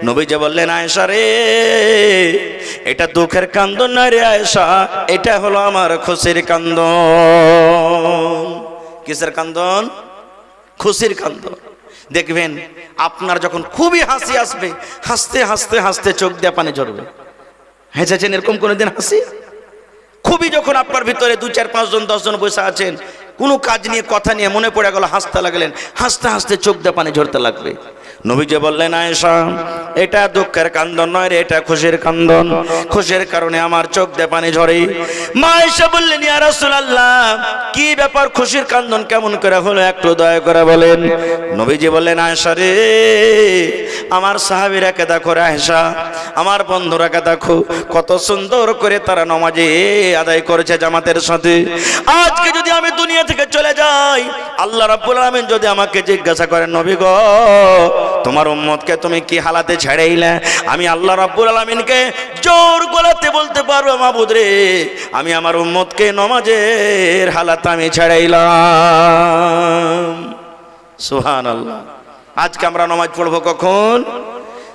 নবীজি বললেন, আয়েশা রে, এটা দুঃখের কান্দন না রে আয়েশা, এটা হলো আমার খুশির কান্দন। কিসের কান্দন? খুশির কান্দন। দেখবেন আপনার যখন খুবই হাসি আসবে, হাসতে হাসতে হাসতে চোখ দিয়ে পানি ঝরবে। হেসেছেন এরকম কোনোদিন হাসি? খুবই যখন আপনার ভিতরে 2, 4, 5 জন 10 জন বসে আছেন, কোনো কাজ নিয়ে কথা নিয়ে মনে পড়ে গেল, হাসতে লাগলেন, হাসতে হাসতে চোখ দিয়ে পানি ঝরতে লাগবে। নবীজি বললেন, আয়েশা, এটা দুঃখের কান্দন নয় রে, এটা খুশির কান্দন। খুশির কারণে আমার চোখ দিয়ে পানি ঝরে। মা আয়েশা বললেন, ইয়া রাসূলুল্লাহ, কি ব্যাপার, খুশির কান্দন কেমন করে হলো, একটু দয়া করে বলেন। নবীজি বললেন, আয়েশা রে, আমার সাহাবীরাকে দেখো রে আয়েশা, আমার বন্ধুরাকে দেখো, কত সুন্দর করে তারা নামাজে আদায় করেছে জামাতের সাথে। আজকে যদি আমি দুনিয়া থেকে চলে যাই, আল্লাহ রাব্বুল আলামিন যদি আমাকে জিজ্ঞাসা করেন, নবী গো, তোমার উম্মতকে তুমি কি হালাতে ছেড়েইলে, আমি আল্লাহ রাব্বুল আলামিনকে জোর গলাতে বলতে পারবো, মাবুদ রে, আমি আমার উম্মতকে নামাজের হালাতে আমি ছেড়েইলাম। সুবহানাল্লাহ। আজকে আমরা নামাজ পড়বো কখন?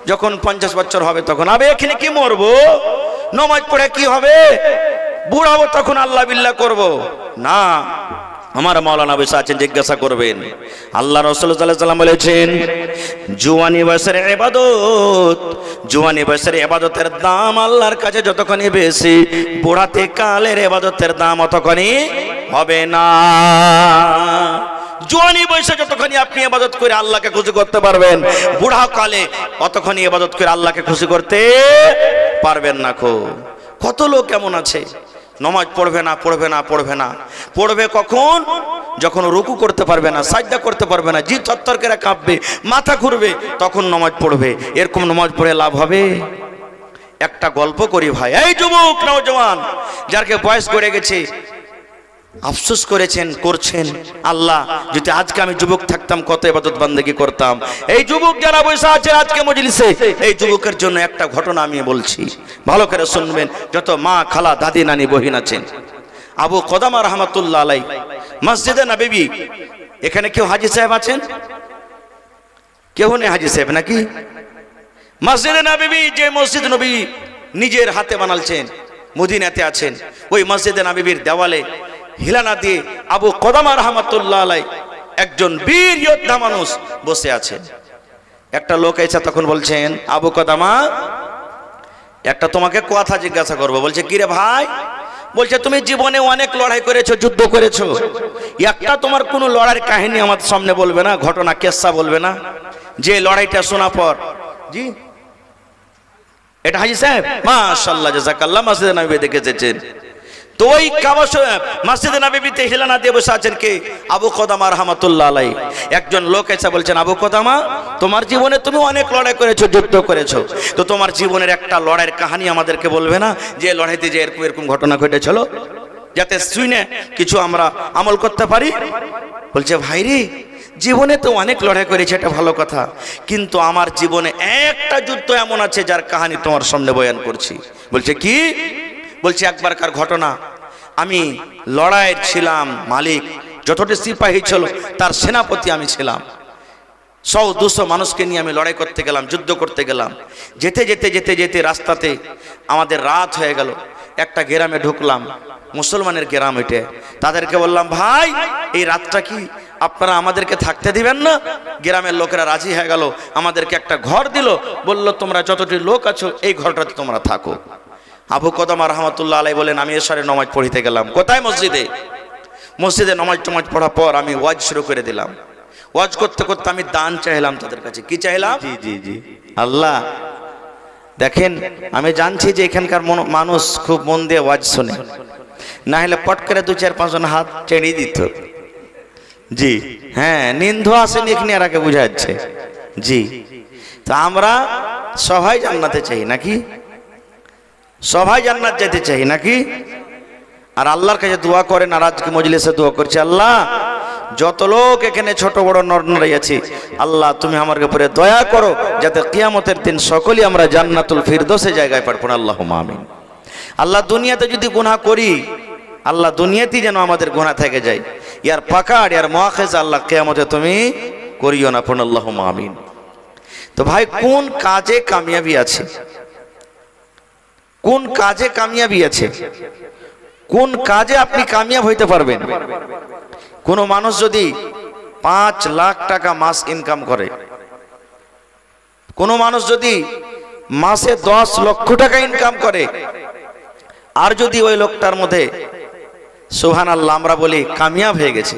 যখন 50 বছর হবে তখন। আবে এখানে কি মরবো? নামাজ পড়ে কি হবে? বুড়াবো তখন আল্লাহ বিল্লাহ করব না। আমার মাওলানা বসে আছেন, জিজ্ঞাসা করবেন। আল্লাহ রাসূল সাল্লাল্লাহু আলাইহি ওয়াসাল্লাম বলেছেন, জওয়ানি বয়সের ইবাদত, জওয়ানি বয়সের ইবাদতের দাম আল্লাহর কাছে যতখানি বেশি, বুড়াতে কালের ইবাদতের দাম অতখানি হবে না। জওয়ানি বয়সে যতখানি আপনি ইবাদত করে আল্লাহকে খুশি করতে পারবেন, বুড়া কালে অতখানি ইবাদত করে আল্লাহকে খুশি করতে পারবেন না। কত লোক কেমন আছে, নামাজ পড়বে না, পড়বে না, পড়বে না। পড়বে কখন? যখন রুকু করতে পারবে না, সাজদা করতে পারবে না, জি থরথর করে কাঁপবে, মাথা ঘুরবে, তখন নামাজ পড়বে। এরকম নামাজ পড়ে লাভ হবে? একটা গল্প করি ভাই। এই যুবক নওজওয়ান, যারকে বয়স করে গেছে, আফসোস করেছেন, করছেন, আল্লাহ যদি আজকে আমি যুবক থাকতাম কত ইবাদত বান্দেগি করতাম। এই যুবক যারা বসে আছে আজকে মজলিসে, এই যুবকের জন্য একটা ঘটনা আমি বলছি, ভালো করে শুনবেন। যত মা, খালা, দাদি, নানি, বহিন আছেন, আবু কদামা রাহমাতুল্লাহ আলাইহি মসজিদে নববী, এখানে কেউ হাজী সাহেব আছেন? কেউ নেই হাজী সাহেব নাকি? মসজিদে নববী, যে মসজিদ নবী নিজের হাতে বানালছেন, মদিনাতে আছেন, ওই মসজিদে নববীর দেওয়ালে হিলানা দিয়ে আবু কদামা রাহমাতুল্লাহ আলাইহি একজন বীর যোদ্ধা মানুষ বসে আছেন। একটা লোক এসে তখন বলছেন, আবু কদামা, একটা তোমাকে কথা জিজ্ঞাসা করবো। বলছে, কি রে ভাই? বলছে, তুমি জীবনে অনেক লড়াই করেছো, যুদ্ধ করেছো, একটা তোমার কোনো লড়াইয়ের কাহিনী আমার সামনে বলবে না, ঘটনা কেসা বলবে না, যে লড়াইটা শোনা পর? জি, এটা হাজী সাহেব, মাশাআল্লাহ, জাযাকাল্লাহ, মসজিদে নববী দেখে এসেছেন। তো ওই মসজিদে নববীতে হিলানা দিয়ে বসে আছেন কে? আবু কদামা রাহমাতুল্লাহ আলাইহি। একজন লোক এসে বলছেন, আবু কদামা, তোমার জীবনে তুমি অনেক লড়াই করেছো, যুদ্ধ করেছো, তো তোমার জীবনের একটা লড়াইয়ের কাহিনী আমাদেরকে বলবে না, যে লড়াইতে যে এরকম এরকম ঘটনা ঘটেছিল, যাতে শুনে কিছু আমরা আমল করতে পারি? বলছে, ভাই রে, জীবনে তো অনেক লড়াই করেছে, এটা ভালো কথা, কিন্তু আমার জীবনে একটা যুদ্ধ এমন আছে যার কাহিনী তোমার সামনে বয়ান করছি। বলছে, কি? বলছে, একবারকার ঘটনা, আমি লড়াইয়ের ছিলাম মালিক, যতটা সিপাহী ছিল তার সেনাপতি আমি ছিলাম। 100-200 মানুষকে নিয়ে আমি লড়াই করতে গেলাম, যুদ্ধ করতে গেলাম। যেতে যেতে যেতে যেতে রাস্তাতে আমাদের রাত হয়ে গেল। একটা গ্রামে ঢুকলাম, মুসলমানের গ্রাম এটা। তাদেরকে বললাম, ভাই, এই রাতটা কি আপনারা আমাদেরকে থাকতে দিবেন না? গ্রামের লোকেরা রাজি হয়ে গেল, আমাদেরকে একটা ঘর দিল, বলল, তোমরা যতটি লোক আছো এই ঘরটাতে তোমরা থাকো। আবু কদামা রাহমাতুল্লাহ আলাইহি বলেন, আমি এশারে নামাজ পড়িতে গেলাম। কোথায়? মসজিদে। মসজিদে নামাজ পড়ার পর আমি ওয়াজ শুরু করে দিলাম। ওয়াজ করতে করতে আমি দান চাইলাম তাদের কাছে। কি চাইলাম? জি জি জি, আল্লাহ, দেখেন আমি জানছি যে এখানকার মানুষ খুব মন দিয়ে ওয়াজ শোনে, না হলে পট করে 2-4-5 জন হাত চেড়ে দিত। জি হ্যাঁ, নিন্দু আসেনি এখানে, আর আগে বুঝা যাচ্ছে। জি, তো আমরা সবাই জান্নাতে চাই নাকি? সবাই জান্নাত যেতে চাই নাকি? আর আল্লাহর কাছে দোয়া করেন, আর আজকে মজলিসে দোয়া করছি, আল্লাহ, যত লোক এখানে ছোট বড় নরনারী আছে, আল্লাহ তুমি আমার উপরে দয়া করো, যাতে কিয়ামতের দিন সকলেই আমরা জান্নাতুল ফিরদৌসে জায়গায় পাবো। আল্লাহুম্মা আমিন। আল্লাহ, দুনিয়াতে যদি গুনাহ করি, আল্লাহ দুনিয়াতেই যেন আমাদের গুনাহ থেকে যায়, ইয়ার পাকাড়, ইয়ার মুআখিজ আল্লাহ কিয়ামতে তুমি করিও না। আল্লাহুম্মা আমিন। তো ভাই কোন কাজে কামিয়াবি আছে? কোন কাজে কামিয়াবি আছে? কোন কাজে আপনি কামিয়াব হইতে পারবেন? কোন মানুষ যদি 5 লাখ টাকা মাস ইনকাম করে, কোন মানুষ যদি মাসে 10 লক্ষ টাকা ইনকাম করে, আর যদি ওই লোকটার মধ্যে সুবহানাল্লাহ আমরা বলি কামিয়াব হয়ে গেছে,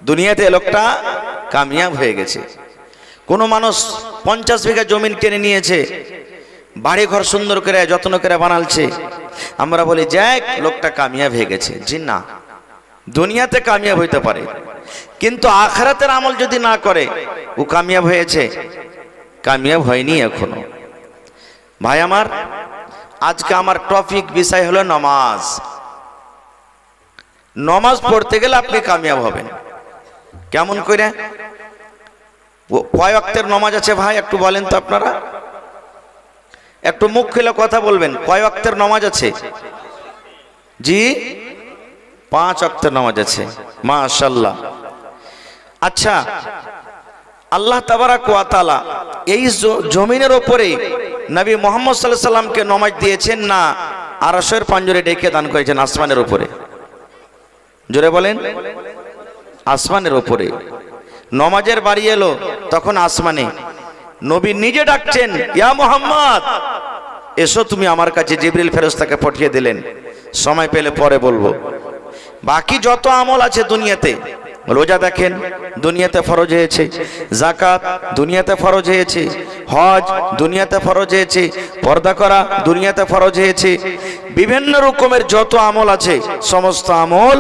দুনিয়াতে লোকটা কামিয়াব হয়ে গেছে। কোন মানুষ 50 বিঘা জমিন কিনে নিয়েছে, বাড়ি ঘর সুন্দর করে যত্ন করে বানালছে, আমরা বলি যাক লোকটা কামিয়াব হয়ে গেছে। জি না, দুনিয়াতে কামিয়াব হইতে পারে, কিন্তু আখিরাতের আমল যদি না করে ও কামিয়াব হয়েছে? কামিয়াব হয়নি এখনো। ভাই আমার, আজকে আমার টপিক বিষয় হলো নামাজ। নামাজ পড়তে গেলে আপনি কামিয়াব হবেন কেমন করে? কয় ওয়াক্তের নামাজ আছে ভাই একটু বলেন তো আপনারা, একটু মুখ খুলে কথা বলবেন। কয় ওয়াক্তের নামাজ আছে? জি 5 ওয়াক্তের নামাজ আছে, মাশাআল্লাহ। আচ্ছা, আল্লাহ তাবারাক ওয়া তাআলা এই জমিনের উপরে নবী মুহাম্মদ সাল্লাল্লাহু আলাইহি সাল্লামকে নামাজ দিয়েছেন না আরশের পাঞ্জরে ডেকে দান করেছেন আসমানের উপরে? জোরে বলেন। আসমানের উপরে নামাজের বাড়ি এলো তখন আসমানে নবী নিজে ডাকছেন, ইয়া মুহাম্মদ এসো তুমি আমার কাছে। জিবরিল ফেরেশতাকে পাঠিয়ে দিলেন, সময় পেলে পরে বলবো। বাকি যত আমল আছে দুনিয়াতে, রোজা দেখেন দুনিয়াতে ফরজ হয়েছে, যাকাত দুনিয়াতে ফরজ হয়েছে, হজ দুনিয়াতে ফরজ হয়েছে, পর্দা করা দুনিয়াতে ফরজ হয়েছে, বিভিন্ন রকমের যত আমল আছে সমস্ত আমল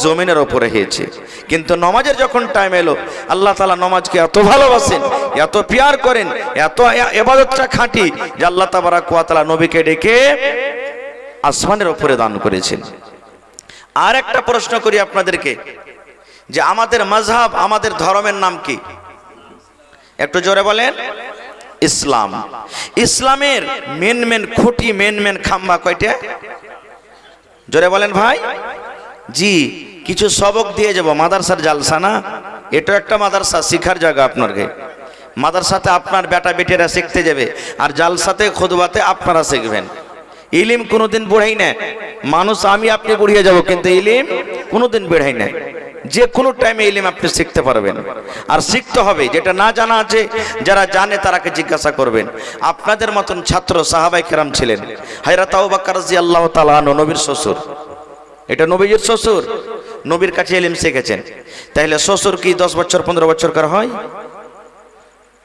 জমিনের উপরে হয়েছে। কিন্তু নামাজের যখন টাইম এলো, আল্লাহ তাআলা নামাজকে এত ভালোবাসেন, এত প্যার করেন, এত ইবাদতটা খাঁটি যে আল্লাহ তাবারাক ওয়া তাআলা নবীকে ডেকে আসমানের উপরে দান করেছেন। আর একটা প্রশ্ন করি আপনাদেরকে, যে আমাদের মাযহাব, আমাদের ধর্মের নাম কি? একটু জোরে বলেন। ইসলাম। ইসলামের মেন খুঁটি, মেন খাম্বা কয়টা? জোরে বলেন ভাই। জি, কিছু সবক দিয়ে যাব। মাদ্রাসার জালসা না, এটা একটা মাদ্রাসা, শিখার জায়গা। আপনাকে মাদ্রাসাতে আপনার বেটা বেটিরা শিখতে যাবে, আর জালসাতে খুতবাতে আপনারা শিখবেন। ইলিম কোনোদিন বুড়াই না। মানুষ আমি আপনি বুড়িয়ে যাব, কিন্তু ইলিম কোনোদিন বেড়াই না। যে কোনো টাইমে ইলিম আপনি শিখতে পারবেন, আর শিখতে হবে। যেটা না জানা আছে, যারা জানে তারাকে জিজ্ঞাসা করবেন। আপনাদের মতন ছাত্র সাহাবায়ে কেরাম ছিলেন। হযরত আবু বকর রাদিয়াল্লাহু তাআলা আনহু নবীর শ্বশুর, এটা নবীর শ্বশুর, নবীর কাছে ইলম শিখেছেন। তাহলে শ্বশুর কি 10 বছর 15 বছর কার হয়?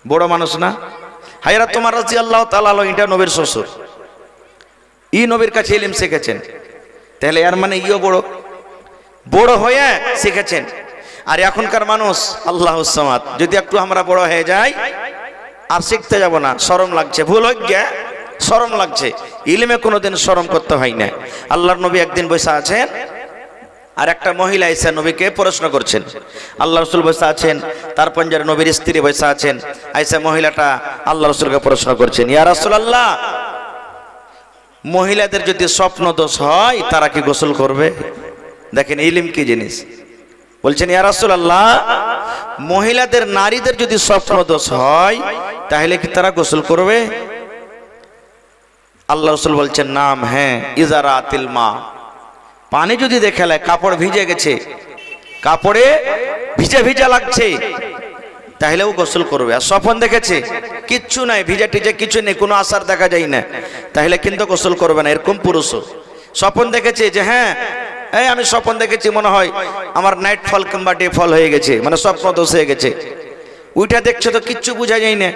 বড় মানুষ না? হযরত ওমর রাদিয়াল্লাহু তাআলা আনহু এটা নবীর শ্বশুর, ই নবীর কাছে ইলম শিখেছেন। তাহলে এর মানে ইও বড় হয়ে শিখেছেন। আর এখনকার মানুষ আল্লাহুস সামাদ, যদি একটু আমরা বড় হয়ে যাই আর শিখতে যাব না, শরম লাগছে, ভুল হয়ে গিয়া শরম লাগছে। ইলমে কোনোদিন শরম করতে হয় না। আল্লাহর নবী একদিন বসে আছেন, আর একটা মহিলা এসে নবীকে প্রশ্ন করছেন। আল্লাহ রাসূল বসে আছেন, তার পঞ্জারে নবীর স্ত্রী বসে আছেন। আয়েশা মহিলাটা আল্লাহ রাসূলকে প্রশ্ন করছেন, ইয়া রাসূলুল্লাহ, মহিলাদের যদি স্বপ্ন দোষ হয় তারা কি গোসল করবে? দেখেন ইলম কি জিনিস। বলছেন, ইয়া রাসূলুল্লাহ, মহিলাদের, নারীদের যদি স্বপ্ন দোষ হয় তাহলে কি তারা গোসল করবে? আল্লাহ রাসূল বলছেন, নাম, হ্যাঁ। ইজারাতিল মা, পানি যদি দেখে কাপড় ভিজে গেছে, কাপড়ে ভিজা ভিজা লাগছে, তাহলেও গোসল করবে। আর স্বপ্ন দেখেছে কিচ্ছু নাই, ভিজা টিজা কিছু নেই, কোনো আসার দেখা যায় না, তাহলে কিন্তু গোসল করবে না। এরকম পুরুষও স্বপ্ন দেখেছে যে হ্যাঁ এই আমি স্বপ্ন দেখেছি, মনে হয় আমার নাইট ফল কিংবা ডে ফল হয়ে গেছে, মানে স্বপ্ন দোষ হয়ে গেছে, ওইটা দেখছে তো কিচ্ছু বোঝা যায় না,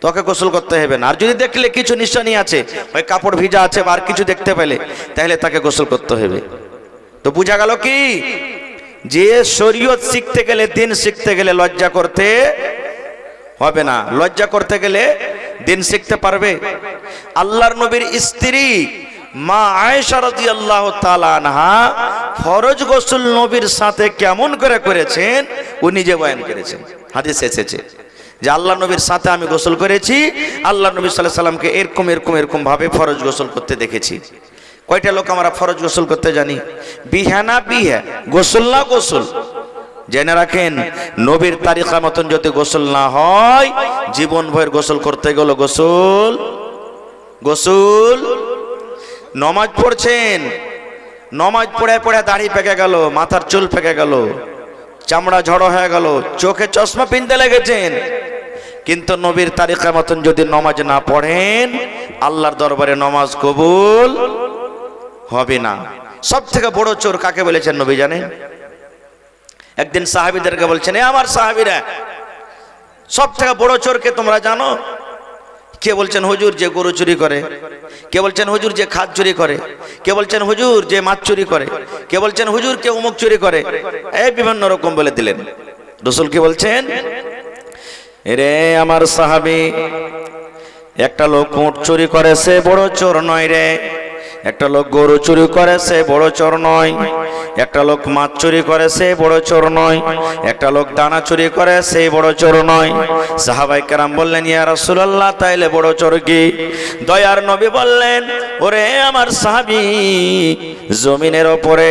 তোকে গোসল করতে হবে না। আর যদি দেখলে কিছু নিশানি আছে, ওই কাপড় ভিজা আছে বা আর কিছু দেখতে পেলে, তাহলে তাকে গোসল করতে হবে। তো বোঝা গেল কি, যে শরীয়ত শিখতে গেলে, দিন শিখতে গেলে লজ্জা করতে হবে না। লজ্জা করতে গেলে দিন শিখতে পারবে। আল্লাহর নবীর স্ত্রী মা আয়েশা রাদিয়াল্লাহু তাআলা আনহা ফরজ গোসল নবীর সাথে কেমন করে করেছেন ও নিজে বয়ান করেছেন। হাদিসে এসেছে যে আল্লাহ নবীর সাথে আমি গোসল করেছি, আল্লাহ নবী সাল্লাল্লাহু আলাইহি সাল্লামকে এরকম ভাবে ফরজ গোসল করতে দেখেছি। কয়টা লোক আমরা ফরজ গোসল করতে জানি? বিহা না বিহা, গোসল না গোসল, জেনে রাখেন, নবীর তারিকা মতন যদি গোসল না হয়, জীবন ভর গোসল করতে গেল গোসল নমাজ পড়ছেন, নমাজ পড়ে পড়ে দাড়ি পেকে গেল, মাথার চুল পেকে গেল, চামড়া ঝড়ো হয়ে গেল, চোখে চশমা পিনতে লেগেছেন, কিন্তু নবীর তারিকা মতন যদি নমাজ না পড়েন, আল্লাহর দরবারে নমাজ কবুল হবে না। সব থেকে বড় চোর কাকে বলেছেন নবী জানেন? একদিন সাহাবীদেরকে বলছেন, এ আমার সাহাবীরা, সব থেকে বড় চোরকে তোমরা জানো? কে বলছেন হুজুর যে গরু চুরি করে, কে বলছেন হুজুর যে খাদ চুরি করে, কে বলছেন হুজুর যে মাছ চুরি করে, কে বলছেন হুজুর কে অমুক চুরি করে, এই বিভিন্ন রকম বলে দিলেন। রাসূল কি বলছেন? রে আমার সাহাবী, একটা লোক উট চুরি করে সে বড় চোর নয় রে, একটা লোক গরু চুরি করে সে বড় চোর নয়, একটা লোক মাছ চুরি করে সে বড় চোর নয়, একটা লোক দানা চুরি করে সে বড় চোর নয়। সাহাবায়ে কেরাম বললেন, ইয়া রাসূলুল্লাহ, তাইলে বড় চোর কি? দয়ার নবী বললেন, ওরে আমার সাহাবী, জমিনের ওপরে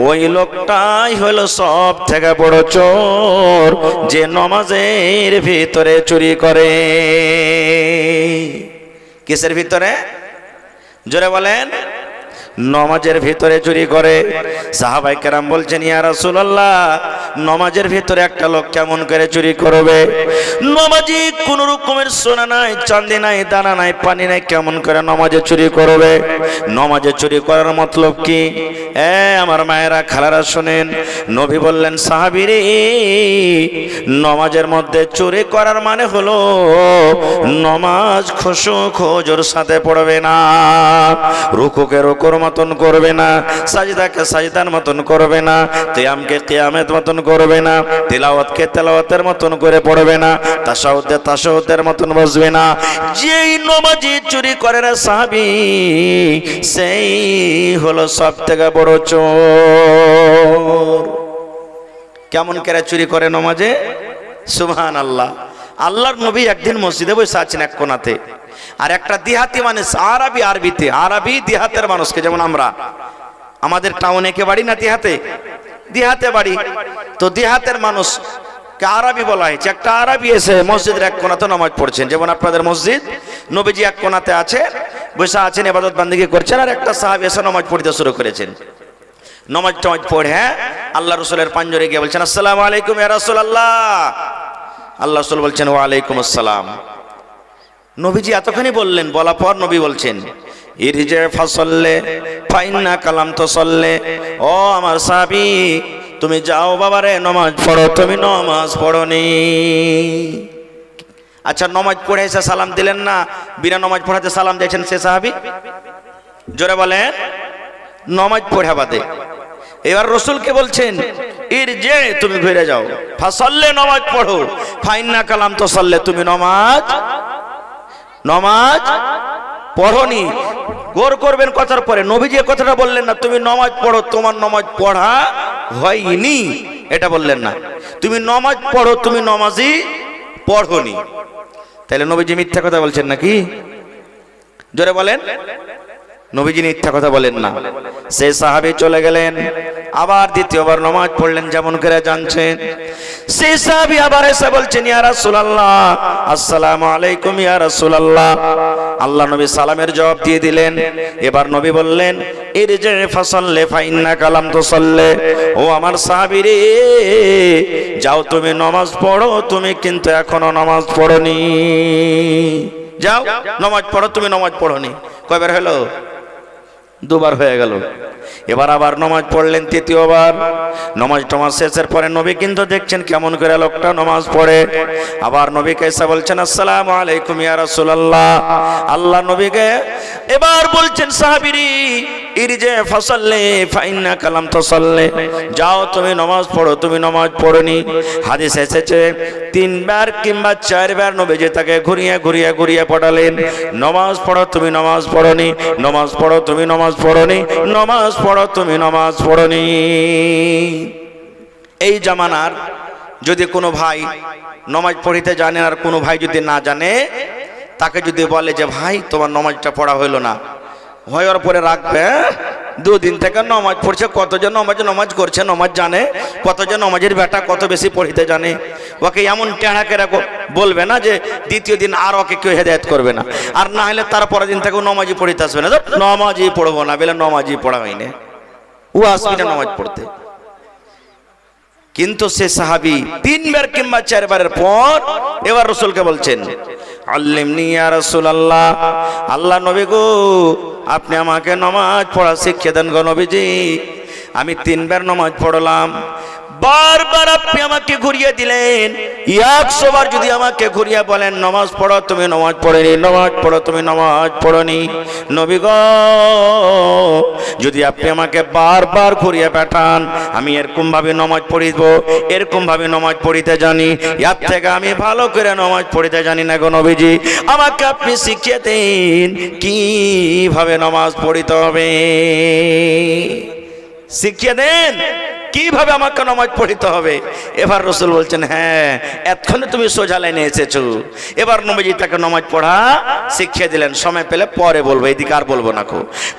ওই লোকটাই হলো সব থেকে বড় চোর, যে নামাজের ভিতরে চুরি করে। কিসের ভিতরে? জোরে বলেন। নমাজের ভিতরে চুরি করে। সাহাবায়ে কেরাম বলছেন, ইয়া রাসূলুল্লাহ, নমাজের ভিতরে একটা লোক কেমন করে চুরি করবে? নমাজি কোন রকমের সোনা নাই, চাঁদি নাই, দানা নাই, পানি নাই, কেমন করে নমাজে চুরি করবে? নমাজে চুরি করার মতলব কি? আমার মায়েরা, খালারা শুনেন, নবী বললেন, সাহাবীরে, নমাজের মধ্যে চুরি করার মানে হলো নমাজ খুশু খুজুর সাথে পড়বে না, রুকুকে রুকুর মতন করবে না, সাজদাকে সাজদার মতন করবে না, কিয়ামকে কিয়ামের মতন করবে না, তিলাওয়াতকে তেলাওয়াতের মতন করে পড়বে না, তাশাহুদে তাশাহুদের মতন বসবে না। যেই নমাজি চুরি করে রে সাহাবী, সেই হলো সবথেকে বড় চোর। কেমন করে চুরি করে নমাজে? সুবহানাল্লাহ। আল্লাহর নবী একদিন মসজিদে বসে আছেন এক কোণাতে, আর একটা দিহাতি মানুষ, আরবিতে, আরবি দিহাতের মানুষকে, যেমন আমরা, আমাদের টাউনে কে বাড়ি না দিহাতে বাড়ি, তো দিহাতের মানুষ কে আরবি বলা হয়েছে। একটা আরবি এসে মসজিদের এক কোণাতে নামাজ পড়ছেন, যেমন আপনাদের মসজিদ, নবীজি এক কোণাতে আছে, বসে আছেন, ইবাদত বান্দিগি করছেন, আর একটা সাহাবী এসে নামাজ পড়তে শুরু করেছেন। নামাজ পড়ে আল্লাহ রাসূলের পাঞ্জরে গিয়ে বলছেন, আসসালামু আলাইকুম ইয়া রাসূলুল্লাহ। আল্লাহ রাসূল বলছেন, ওয়া আলাইকুম আসসালাম। নবীজি এতখানি বললেন, বলা পর নবী বলছেন, ইরজে ফাসাল্লে ফাইন্না কালাম তুসাল্লে, ও আমার সাহাবী, তুমি যাও বাবারে, নামাজ পড়ো, তুমি নামাজ পড়োনি। আচ্ছা, নামাজ পড়ে এসে সালাম দিলেন না, বিনা নামাজ পড়াতে সালাম দিয়েছেন সে সাহাবী? জোরে বলেন। নামাজ পড়া বাদে এবার রাসূলকে বলছেন, ইরজে, তুমি ঘুরে যাও, ফাসাল্লে, নামাজ পড়ো, ফাইন্না কালাম তুসাল্লে, তুমি নামাজ পড়োনি। গোর করবেন কথার পরে নবীজি কথাটা বললেন না, তুমি নামাজ পড়ো, তোমার নামাজ পড়া হয়নি, এটা বললেন না, তুমি নামাজ পড়ো, তুমি নামাজই পড়োনি। তাহলে নবীজি মিথ্যা কথা বলছেন নাকি? জোরে বলেন। নবীজি মিথ্যা কথা বলেন না। সেই সাহাবী চলে গেলেন, আবার দ্বিতীয়বার নামাজ পড়লেন, যেমন করে জানছেন। সেই সাহাবী আবার এসে বলছেন, ইয়া রাসূলুল্লাহ, আসসালামু আলাইকুম ইয়া রাসূলুল্লাহ। আল্লাহ নবী সালামের জবাব দিয়ে দিলেন। এবার নবী বললেন, ইরজি ফাসাল্লি ফাইন্না কালাম তুসাল্লি, ও আমার সাহাবী রে, যাও তুমি নামাজ পড়ো, তুমি কিন্তু এখনো নামাজ পড়োনি, যাও নামাজ পড়ো, তুমি নামাজ পড়োনি। কয়বার হলো? দুবার হয়ে গেল। এবার আবার নামাজ পড়লেন তৃতীয়বার। নামাজ শেষের পরে নবী কিন্তু দেখছেন কেমন করে লোকটা নামাজ পড়ে। আবার নবীকে এসে বলছেন, আসসালামু আলাইকুম ইয়া রাসূলুল্লাহ। আল্লাহ নবীকে এবার বলছেন, সাহাবীরি, ইরজি ফাসাল্লি ফাইন্না কালাম তুসাল্লি, যাও তুমি নামাজ পড়ো, তুমি নামাজ পড়োনি। হাদিস এসেছে তিনবার কিংবা চারবার নবীজি তাকে ঘুরিয়ে ঘুরিয়ে ঘুরিয়ে পড়ালেন, নামাজ পড়ো, তুমি নামাজ পড়োনি, নামাজ পড়ো, তুমি নামাজ পড়োনি, নামাজ পড়ো, তুমি নামাজ পড়োনি। এই জামানার যদি কোনো ভাই নামাজ পড়িতে জানে, আর কোনো ভাই যদি না জানে, তাকে যদি বলে যে ভাই তোমার নামাজটা পড়া হইল না, হওয়ার পরে রাখবে, দুদিন থেকে নমাজ পড়ছে, কতজন নমাজ করছে, নমাজ জানে, কতজন নমাজের বেটা কত বেশি পড়িতে জানে। ওকে এমন টেঁড়া কেরা বলবে না যে দ্বিতীয় দিন আর ওকে কেউ হেদায়েত করবে না, আর না হলে তারপরের দিন থেকে নমাজই পড়িতে আসবে না, নমাজই পড়বো না বলে নমাজই পড়া হয়নি, ও আসবে না নমাজ পড়তে। কিন্তু সে সাহাবী 3 বার কিংবা 4 বারের পর এবার রাসূলকে বলছেন, আল্লিমনি ইয়া রাসূলুল্লাহ, আল্লাহ নবী গো আপনি আমাকে নামাজ পড়া শিখিয়ে দেন গো নবীজি। আমি 3 বার নামাজ পড়লাম, বারবার আপনি আমাকে ঘুরিয়ে দিলেন। 100 বার যদি আমাকে ঘুরিয়ে বলেন নামাজ পড়ো, তুমি নামাজ পড়েনি, নামাজ পড়ো, তুমি নামাজ পড়নি। নবী গো যদি আপনি আমাকে বারবার ঘুরিয়ে পাঠান, আমি এরকম ভাবে নামাজ পড়িব, এরকম ভাবে নামাজ পড়িতে জানি, এর থেকে আমি ভালো করে নামাজ পড়িতে জানি না গো নবীজি। আমাকে আপনি শিখিয়ে দিন কিভাবে নামাজ পড়িতে হবে, শিখিয়ে দেন কিভাবে আমাকে নামাজ পড়িতে হবে। এবার রাসূল বলছেন, হ্যাঁ এতক্ষণে তুমি সোজা লাইনে এসেছো। এবার নবীজি তাকে নামাজ পড়া শিখিয়ে দিলেন। সময় পেলে পরে বলবো, এদিকে আর বলবো না।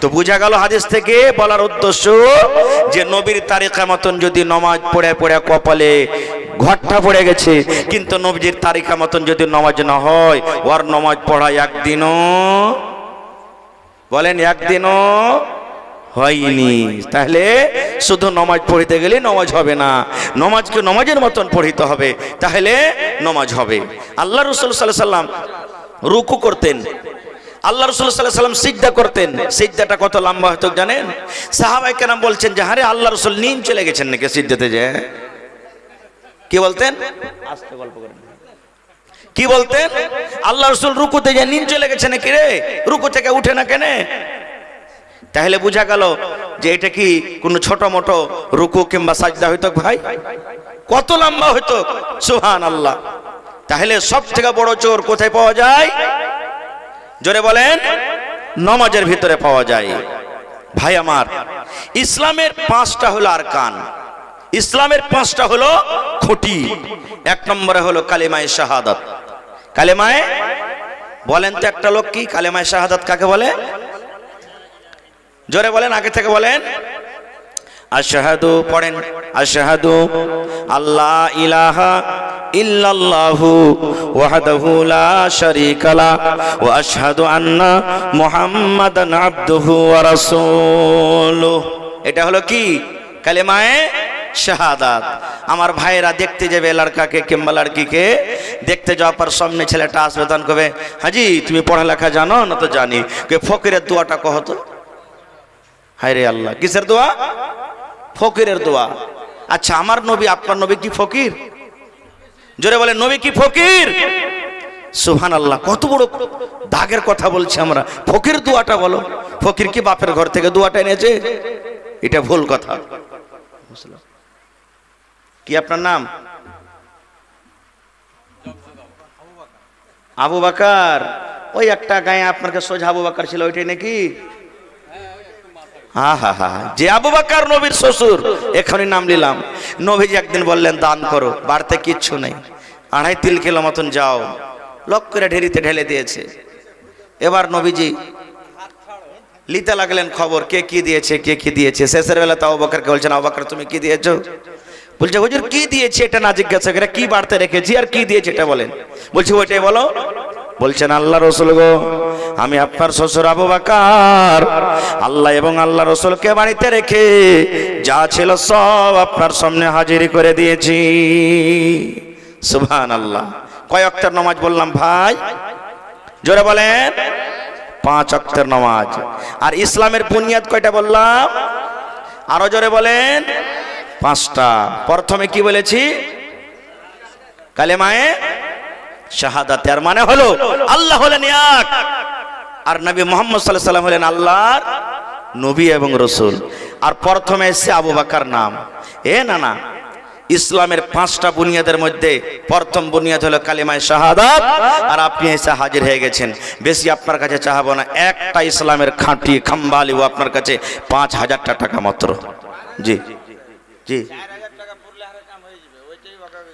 তো বোঝা গেল হাদিস থেকে বলার উদ্দেশ্য যে নবীর তারিকা মতন যদি নামাজ পড়ে পড়ে কপালে ঘটটা পড়ে গেছে, কিন্তু নবীজির তারিকা মতন যদি নামাজ না হয়, ওর নামাজ পড়া একদিনও বলেন একদিনও হয়নি। তাহলে শুধু নামাজ পড়িতে গেলে নামাজ হবে না, নামাজকে নামাজের মতন পড়িতে হবে, তাহলে নামাজ হবে। আল্লাহ রাসূল সাল্লাল্লাহু আলাইহি সাল্লাম রুকু করতেন, আল্লাহ রাসূল সাল্লাল্লাহু আলাইহি সাল্লাম সিজদা করতেন। সিজদাটা কত লম্বা হতো জানেন? সাহাবায়ে কেরাম বলছেন যে আরে আল্লাহ রাসূল নিন চলে গেছেন নাকি সিজদাতে যায়? কি বলতেন? আস্তে গল্প করেন। কি বলতেন? আল্লাহ রাসূল রুকুতে যায় নিন চলে গেছে নাকি রে, রুকু থেকে উঠে না কেন? তাহলে বোঝা গেল যে এটা কি কোনো ছোট মোটো রুকু কিংবা সাজদা হইতো ভাই? কত লম্বা হইতো, সুবহানাল্লাহ। তাহলে সব থেকে বড় চোর কোথায় পাওয়া যায়? জোরে বলেন, নামাজের ভিতরে পাওয়া যায়। ভাই আমার, ইসলামের 5টা হলো আরকান, ইসলামের 5টা হলো খুঁটি। 1 নম্বরে হলো কালেমায়ে শাহাদাত। কালেমায়ে বলেন তো একটা লোক কি কালেমায়ে শাহাদাত কাকে বলে? জোরে বলেন, আগে থেকে বলেন। আশহাদু পড়েন, আশহাদু আল্লাহ ইলাহা ইল্লাল্লাহু ওয়াহদাহু লা শারীকা লা ওয়া আশহাদু আন্না মুহাম্মাদান আবদুহু ওয়া রাসূলুহু। এটা হলো কি? কালেমায়ে শাহাদাত। আমার ভাইরা দেখতে যাবে লড়কাকে কিংবা লড়কিকে, দেখতে যাওয়ার পর সামনে ছেলেটা আসবে, তখন কবে হাজি তুমি পড়ালেখা জানো না? তো জানি। কে ফকিরের দোয়াটা কহ তো। হায় রে আল্লাহ, কিসের দোয়া? ফকিরের দোয়া। আচ্ছা আমার নবী আপনার নবী কি ফকির? জোরে বলেন, নবী কি ফকির? সুবহানাল্লাহ, কত বড় দাগের কথা বলছি আমরা। ফকির দোয়াটা বলো। ফকির কি বাপের ঘর থেকে দোয়াটা এনেছে? এটা ভুল কথা। কি আপনার নাম? আবু বকর। ওই একটা গায়ে আপনার কাছে সোজা আবু বকর ছিল, ওইটাই নাকি? হা হা হা, যে আবু বকর নবীর শ্বশুর, এখনই নাম নিলাম। নবীজি একদিন বললেন দান করো, বাড়তে কিচ্ছু নেই, 2.5-3 কিলো মতন যাও, লক করে ঢেরিতে ঢেলে দিয়েছে। এবার নবীজি লিতে লাগলেন খবর, কে কি দিয়েছে, কে কি দিয়েছে। শেষের বেলা তো আবু বকরকে বলছেন, আবু বকর তুমি কি দিয়েছো? বলছে হুজুর কি দিয়েছে এটা না জিজ্ঞাসা করে, কি বাড়তে রেখেছি আর কি দিয়েছে এটা বলেন। বলছি ওইটাই বলো। বলছেন আল্লাহ রাসূল গো, আমি আপনার শ্বশুর আবু বকর আল্লাহ এবং আল্লাহ রাসূলকে বাড়িতে রেখে যা ছিল সব আপনার সামনে হাজির করে দিয়েছি। সুবহানাল্লাহ। কয় ওয়াক্তের নামাজ বললাম ভাই? জোরে বলেন, 5 ওয়াক্তের নামাজ। আর ইসলামের বুনিয়াদ কয়টা বললাম? আরো জোরে বলেন, 5টা। প্রথমে কি বলেছি? কালেমায়ে শাহাদাত। এর মানে হলো আল্লাহ হলেন এক, আর নবী মুহাম্মদ সাল্লাল্লাহু আলাইহি ওয়াসাল্লাম হলেন আল্লাহর নবী এবং রাসূল। আর প্রথমে এসে আবু বকর নাম। না না, ইসলামের 5টা বুনিয়াদের মধ্যে প্রথম বুনিয়াদ হলো কালেমায়ে শাহাদাত। আর আপনি এসে হাজির হয়ে গেছেন। বেশি আপনার কাছে চাহাবো না, একটা ইসলামের খাঁটি খাম্বালি ও আপনার কাছে 5,000 টাকা মাত্র। জি জি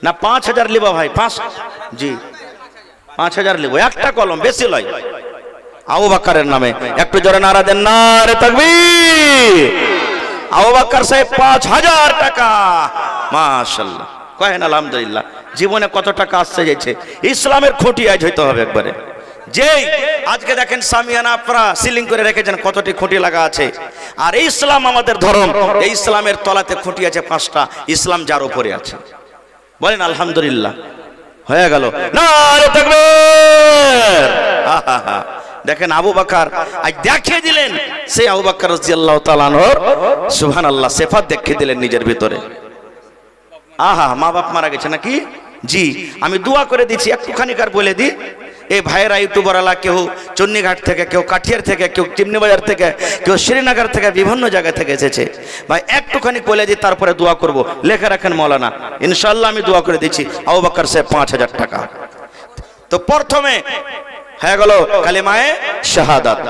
না, 5,000 লিবা ভাই, 5 জি 5,000 লিব, একটা কলম, বেশি লয়। আবু বকরের নামে। একটু জোরে নারা দেন, নারে তাকবীর। আবু বকর সাহেব 5000 টাকা, মাশাআল্লাহ, কহেন আলহামদুলিল্লাহ। জীবনে কত টাকা আসছে যাচ্ছে, ইসলামের খুঁটি আজ হইতে হবে একবারে। যেই আজকে দেখেন সামিয়ানা আপনারা সিলিং করে রেখেছেন, কতটি খুঁটি লাগা আছে। আর এই ইসলাম আমাদের ধর্ম, এই ইসলামের তলাতে খুঁটি আছে 5টা। ইসলাম যার উপরে আছে, বলেন আলহামদুলিল্লাহ। হয়ে গেল, নারে তাকবীর। আহা, দেখেন আবু বকর আজ দেখিয়ে দিলেন, সেই আবু বকর রাদিয়াল্লাহু তাআলা আনহুর সুবহানাল্লাহ সিফাত দেখিয়ে দিলেন নিজের ভিতরে। আহা, মা বাপ মারা গেছে নাকি? জি, আমি দোয়া করে দিচ্ছি, একটুখানি কার বলে দিই। এই ভাইয়েরা ইউটিউবাররা, কেউ চন্ডীঘাট থেকে, কেউ কাঠিয়ার থেকে, কেউ চিমনি বাজার থেকে, কেউ শ্রীনগর থেকে, বিভিন্ন জায়গা থেকে এসেছে। ভাই একটুখানি বলে দিই, তারপরে দোয়া করব। লেখা রাখেন মৌলানা, ইনশাআল্লাহ আমি দোয়া করে দিচ্ছি। আবু বকর সাহেব 5000 টাকা। তো প্রথমে হয়ে গেল কালেমায়ে শাহাদাত।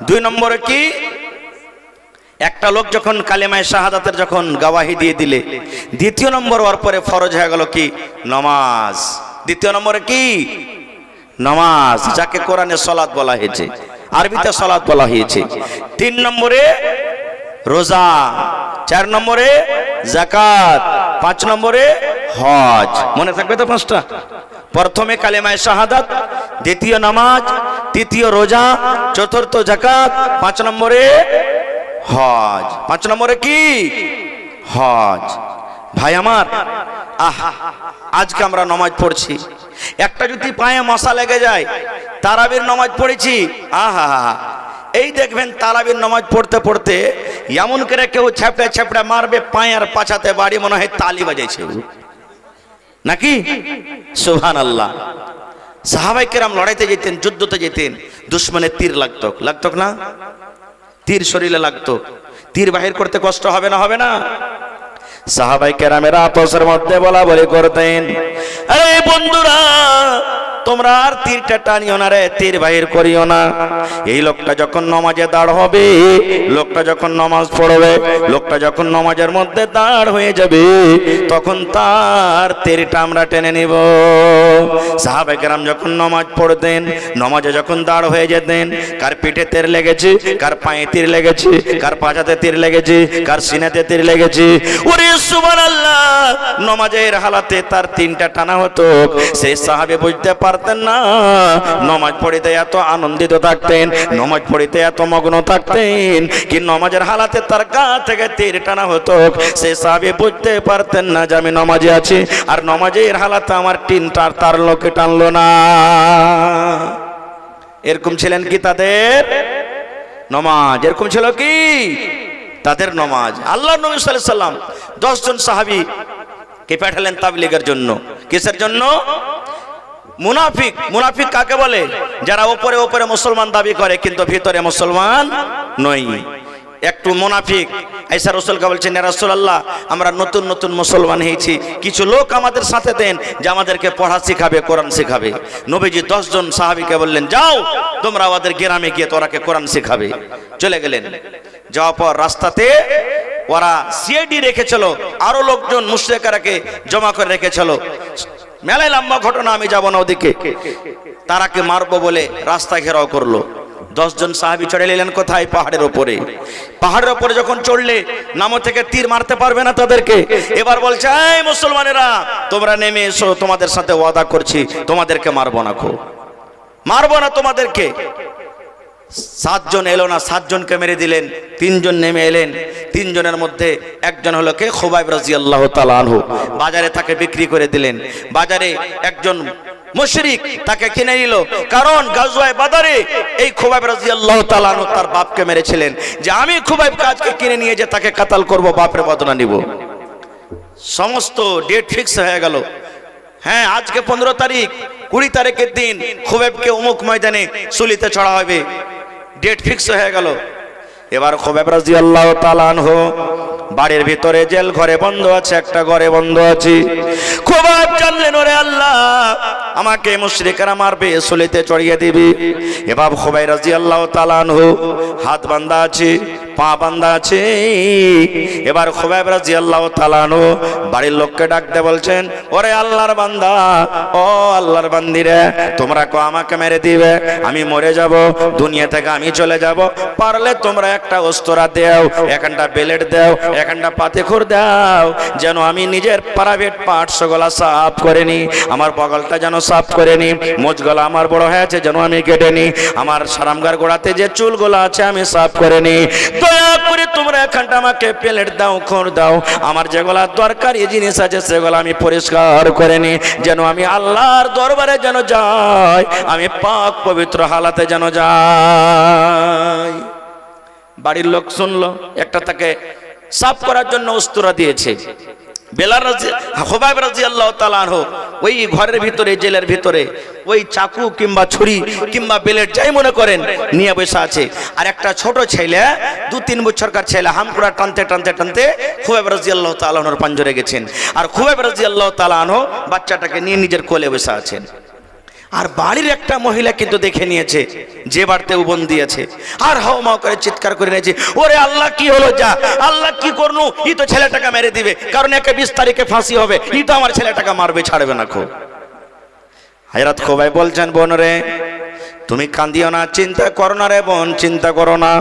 2 নম্বরে কি, একটা লোক যখন কালেমায়ে শাহাদাতের যখন গওয়াহি দিয়ে দিলে, 2য় নম্বর ওর পরে ফরজ হয়ে গেল কি, নামাজ। 2য় নম্বরে কি, নামাজ, যাকে কোরআনে সালাত বলা হয়েছে, আরবিতে সালাত বলা হয়েছে। 3 নম্বরে রোজা, 4 নম্বরে যাকাত, 5 নম্বরে হজ। মনে থাকবে তো 5টা? প্রথমে কালেমায়ে শাহাদাত, 2য় নামাজ, 3য় রোজা, 4র্থ যাকাত, 5 নম্বরে হজ। 5 নম্বরে কি, হজ। ভাই আমার, আজকে আমরা নামাজ পড়ছি, একটা যদি পায়ে মশা লেগে যায়, তারাবির নামাজ পড়েছি, আহা, এই দেখবেন তারাবির নামাজ পড়তে পড়তে এমন করে কেউ ছেপড়ে ছেপড়ে মারবে, পায়ের পাছাতে বাড়ি, মনে হয় তালি বাজাইছে নাকি? সুবহানাল্লাহ। সাহাবায়ে কেরাম লড়াইতে যেতেন, যুদ্ধতে যেতেন, দুশমনের তীর লাগতো না? তীর শরীরে লাগতো, তীর বাহির করতে কষ্ট হবে না? হবে না? সাহাবায়ে কেরামেরা আপসের মধ্যে বলা বলি করতেন, আরে বন্ধুরা, তোমরা আর তীরটা টানিও না রে, তীর বাহির করিও না। এই লোকটা যখন নামাজে দাঁড় হবে, লোকটা যখন নামাজ পড়বে, লোকটা যখন নামাজের মধ্যে দাঁড় হয়ে যাবে, তখন তার তীরটা আমরা টেনে নিব। সাহাবায়ে কেরাম যখন নামাজ পড়তেন, নামাজে যখন দাঁড় হয়ে যেতেন, কার পিঠে তীর লেগেছে, কার পায়ে তীর লেগেছে, কার পাছাতে তীর লেগেছে, কার সিনাতে তীর লেগেছে, ওরে সুবহানাল্লাহ, নামাজের হালাতে তার 3টা টানা হতো। সেই সাহাবী বুঝতে পারতেন না, নামাজ পড়িতে এত আনন্দিত থাকতেন, নামাজ পড়িতে এত মগ্ন থাকতেন কি নামাজের হালাতে তার গা থেকে তীর টানা হতো। সেই সাহাবী বুঝতে পারতেন না যে আমি নামাজে আছি, আর নামাজের হালাতে আমার তার লোকে টানলো না। এরকম ছিলেন কি তাদের নামাজ? এরকম ছিল কি তাদের নামাজ? আল্লাহর নবী সাল্লাল্লাহু আলাইহি সাল্লাম 10 জন সাহাবী কে পাঠালেন তাবলীগের জন্য। কিসের জন্য? মুনাফিক। মুনাফিক কাকে বলে? যারা উপরে উপরে মুসলমান দাবি করে কিন্তু ভিতরে মুসলমান নয়। একটু মুনাফিক আয়েশা রাসূলকে বলছেন, ইয়া রাসূলুল্লাহ, আমরা নতুন নতুন মুসলমান হয়েছি, কিছু লোক আমাদের সাথে দেন যে আমাদেরকে পড়া শেখাবে, কোরআন শেখাবে। নবীজি 10 জন সাহাবীকে বললেন, যাও তোমরা আমাদের গ্রামে গিয়ে তোরাকে কোরআন শেখাবে। চলে গেলেন। যাওয়ার পর রাস্তাতে ওরা সিআইডি রেখেছিল, আরো লোকজন মুশরিকরাকে জমা করে রেখেছিল। মেলায় লম্বা ঘটনা, আমি যাব না ওদিকে। তারাকে মারবো বলে রাস্তা ঘেরাও করলো। 10 জন সাহাবী চড়ে এলেন কোথায়? পাহাড়ের উপরে। পাহাড়ের উপরে যখন চড়লে, নামো থেকে তীর মারতে পারবে না তাদেরকে। এবার বলছে, এই মুসলমানেরা, তোমরা নেমে এসো, তোমাদের সাথে ওয়াদা করছি তোমাদেরকে মারবো না, মারবো না তোমাদেরকে। 7 জন এলো না, 7 জনকে মেরে দিলেন। 3 জন নেমে এলেন। 3 জনের মধ্যে একজন হলো কে? খুবাইব রাদিয়াল্লাহু তাআলা আনহু। বাজারে তাকে বিক্রি করে দিলেন। বাজারে একজন মুশরিক তাকে কিনে নিল, কারণ গাজওয়ায়ে বাদরে এই খুবাইব রাদিয়াল্লাহু তাআলা আনহু তার বাপকে মেরেছিলেন, যে আমি খুবাইবকে আজকে কিনে নিয়ে যে তাকে কাতাল করব, বাপের বদলা নিব। সমস্ত ডেট ফিক্স হয়ে গেল। হ্যাঁ, আজকে 15 তারিখ, 20 তারিখের দিন খুবাইবকে অমুক ময়দানে সুলিতে চড়া হবে। ডেট ফিক্স হয়ে গেল। এবার খুবাইব রাদিয়াল্লাহু তাআলা আনহু বাড়ির ভিতরে, জেল ঘরে বন্ধ আছে, একটা ঘরে বন্ধ আছে। খুবাইব জানলেন, ওরে আল্লাহ, আমাকে মুশরিকরা মারবে, সুলিতে চড়িয়ে দিবে। এবার খুবাইব রাদিয়াল্লাহু তাআলা আনহু হাত বাঁধা আছে, পা বাঁধা আছে। এবার খুবাইব রাদিয়াল্লাহু তাআলা আনহু বাড়ির লোককে ডাকতে বলছেন, ওরে আল্লাহর বান্দা, ও আল্লাহর বান্দিরে, তোমরা কো আমাকে মেরে দিবে, আমি মরে যাব, দুনিয়া থেকে আমি চলে যাব, পারলে তোমরা একটা অস্ত্র দাও, একটা বেলেট দাও, একটা পাতিখুর দাও, যেন আমি নিজের প্রাইভেট পার্টস গুলা সাফ করে নি, আমার বগলটা যেন সাফ করে নি, মোচগুলো আমার বড় হয়েছে যেন আমি কেটে নি, আমার সারামগার গোড়াতে যে চুলগুলো আছে আমি সাফ করে নি, দয়া করে তোমরা এখানটা আমাকে প্লেট দাও, খোর দাও, আমার যেগুলা দরকারি জিনিস আছে সেগুলো আমি পরিষ্কার করে নি, যেন আমি আল্লাহর দরবারে যেন যাই, আমি পাক পবিত্র হালাতে যেন যাই। বাড়ির লোক শুনলো, একটা তাকে সাফ করার জন্য অস্ত্র দিয়েছে। খুবাইব রাদিয়াল্লাহু তাআলা আনহু ওই ঘরের ভিতরে, জেলের ভিতরে ওই চাকু কিংবা ছুরি কিংবা বেলেট যাই মনে করেন নিয়ে বসে আছে। আর একটা ছোট ছেলে, 2-3 বছরকার ছেলে, হামকুড়া টানতে টানতে টানতে খুবাইব রাদিয়াল্লাহু তাআলা আনহুর পাঞ্জরে গেছেন। আর খুবাইব রাদিয়াল্লাহু তাআলা আনহু বাচ্চাটাকে নিয়ে নিজের কোলে বসে আছেন। আর বাড়ির একটা মহিলা কিন্তু দেখে নিয়েছে যে বাড়িতে উবন দিয়েছে, আর হাওমাও করে চিৎকার করে নিয়েছে, ওরে আল্লাহ কি হলো, যা আল্লাহ কি করনু, ই তো ছেলেটাকে মেরে দিবে, কারণ একে 20 তারিখে ফাঁসি হবে, ই তো আমার ছেলেটাকে মারবে, ছাড়বে না। খো হযরত খুবাইব বলছেন, বোন রে তুমি কাঁদিও না, চিন্তা করো না রে বোন, চিন্তা করো না।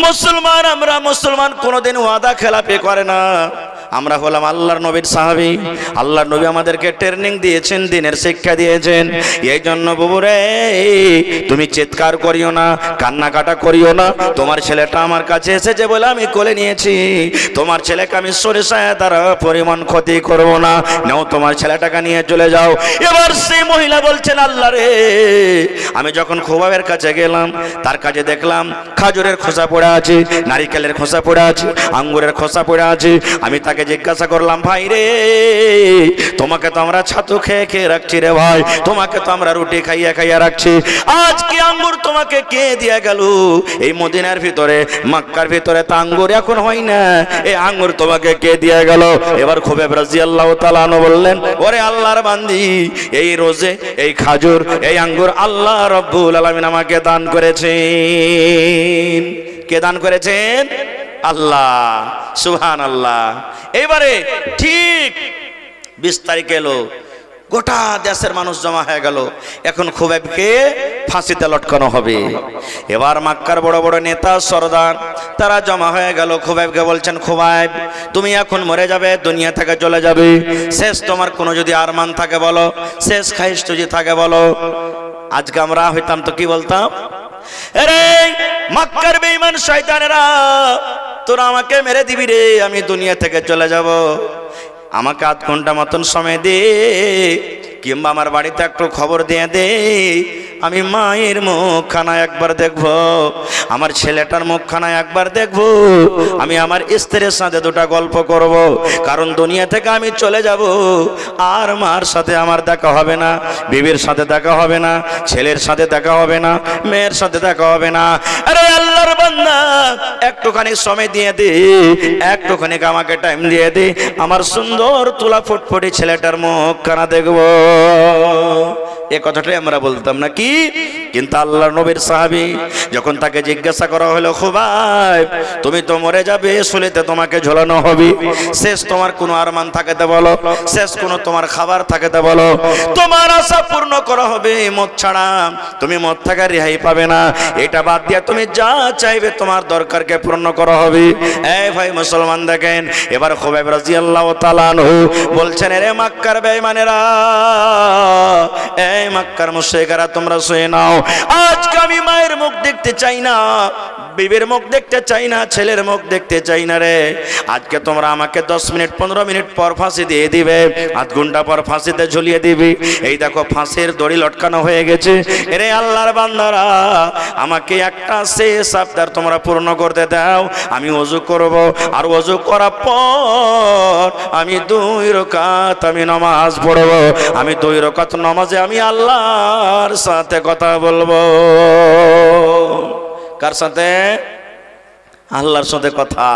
মুসলমান, আমরা মুসলমান কোনোদিন ওয়াদা খেলাপি করে না, আমরা হলাম আল্লাহর নবীর সাহাবী। আল্লাহর নবী আমাদেরকে ট্রেনিং দিয়েছেন, দিনের শিক্ষা দিয়েছেন। এই জন্য বাবুরে তুমি চিৎকার করিও না, কান্নাকাটা করিও না। তোমার ছেলেটা আমার কাছে এসেছে বলে আমি কোলে নিয়েছি, তোমার ছেলেকে আমি সরিষায় দ্বারা পরিমাণ ক্ষতি করব না, নাও তোমার ছেলেটাকে নিয়ে চলে যাও। এবার সেই মহিলা বলছেন, আল্লাহ রে, আমি যখন খুবাইবের কাছে গেলাম, তার কাছে দেখলাম খাজুরের খোসা পড়ে আছে, নারিকেলের খোসা পড়ে আছে, আঙ্গুরের খোসা পড়ে আছে। আমি তাকে জিজ্ঞাসা করলাম, ভাই রে, তোমাকে তো আমরা ছাতু খেয়ে খেয়ে রাখছি রে ভাই, তোমাকে তো আমরা রুটি খাইয়া খাইয়া রাখছি, আজকে আঙ্গুর তোমাকে কে দিয়ে গেল? এই মদিনার ভিতরে, মক্কার ভিতরে তা আঙ্গুর এখন হয় না, এই আঙ্গুর তোমাকে কে দিয়ে গেল? এবার খুবাইব রাদিয়াল্লাহু তাআলা আনহু বললেন, ওরে আল্লাহর বান্দি, এই রোজে, এই খাজুর, এই আঙ্গুর আল্লাহ রব্বুল আলামিন আমাকে দান করেছেন। কে দান করেছেন? আল্লাহ, সুবহানাল্লাহ। এবারে ঠিক 20 তারিখ এলো, গোটা দেশের মানুষ জমা হয়ে গেল, এখন খুবাইবকে ফাঁসিতে লটকানো হবে। এবার মক্কার বড় বড় নেতা সরদার তারা জমা হয়ে গেল, খুবাইবকে বলছেন, খুবাইব তুমি এখন মরে যাবে, দুনিয়া থেকে চলে যাবে, শেষ তোমার কোনো যদি আরমান থাকে বলো, শেষ খাইশ যদি থাকে বলো। আজকে আমরা হইতাম তো কি বলতাম, আরে মক্কার বেঈমান শয়তানেরা, তোরা আমাকে মেরে দিবি রে, আমি দুনিয়া থেকে চলে যাব, আমাকে 8 ঘন্টা মতন সময় দে, কিংবা আমার বাড়িতে একটু খবর দিয়ে দে, আমি মায়ের মুখখানা একবার দেখবো, আমার ছেলেটার মুখখানা একবার দেখবো, আমি আমার স্ত্রীর সাথে 2টা গল্প করব, কারণ দুনিয়া থেকে আমি চলে যাব, আর মার সাথে আমার দেখা হবে না, বিবির সাথে দেখা হবে না, ছেলের সাথে দেখা হবে না, মেয়ের সাথে দেখা হবে না। আরে আল্লাহর বান্দা, একটুখানি সময় দিয়ে দে, একটুখানি আমাকে টাইম দিয়ে দে, আমার সুন্দর তুলা ফুটফুটি ছেলেটার মুখখানা দেখবো। এ কথাটাই আমরা বলতাম নাকি? কিন্তু আল্লাহর নবীর সাহাবী যখন তাকে জিজ্ঞাসা করা হলো, খুবাইব তুমি তো মরে যাবে, শুলিতে তোমাকে ঝোলানো হবে, শেষ তোমার কোনো আরমান থাকেতে বলো, শেষ কোনো তোমার খাবার থাকেতে বলো, তোমার আশা পূর্ণ করা হবে, মত ছাড়া তুমি মত থেকে রেহাই পাবে না, এটা বাদ দিয়ে তুমি যা চাইবে তোমার দরকারকে পূর্ণ করা হবে। এই ভাই মুসলমান দেখেন, এবার খুবাইব রাদিয়াল্লাহু তাআলা আনহু বলছেন, রে মক্কার বেঈমানেরা, এই মক্কার মুশরিকরা, তোমরা শুনে নাও, আজকে আমি মায়ের মুখ দেখতে চাই না, বিবির মুখ দেখতে চাই না, ছেলের মুখ দেখতে চাই না রে, আজকে তোমরা আমাকে 10 মিনিট 15 মিনিট পর ফাঁসি দিয়ে দিবে, 8 ঘন্টা পর ফাঁসিতে ঝুলিয়ে দিবি। এই দেখো ফাঁসির দড়ি লটকানো হয়ে গেছে। এরে আল্লাহর বান্দারা, আমাকে একটা শেষ আবদার তোমরা পূর্ণ করতে দাও, আমি ওযু করব, আর ওযু করার পর আমি 2 রাকাত আমি নামাজ পড়ব, আমি 2 রাকাত নামাজে আমি আল্লাহর সাথে কথা বলবো। কার সাথে? আল্লাহর সাথে কথা।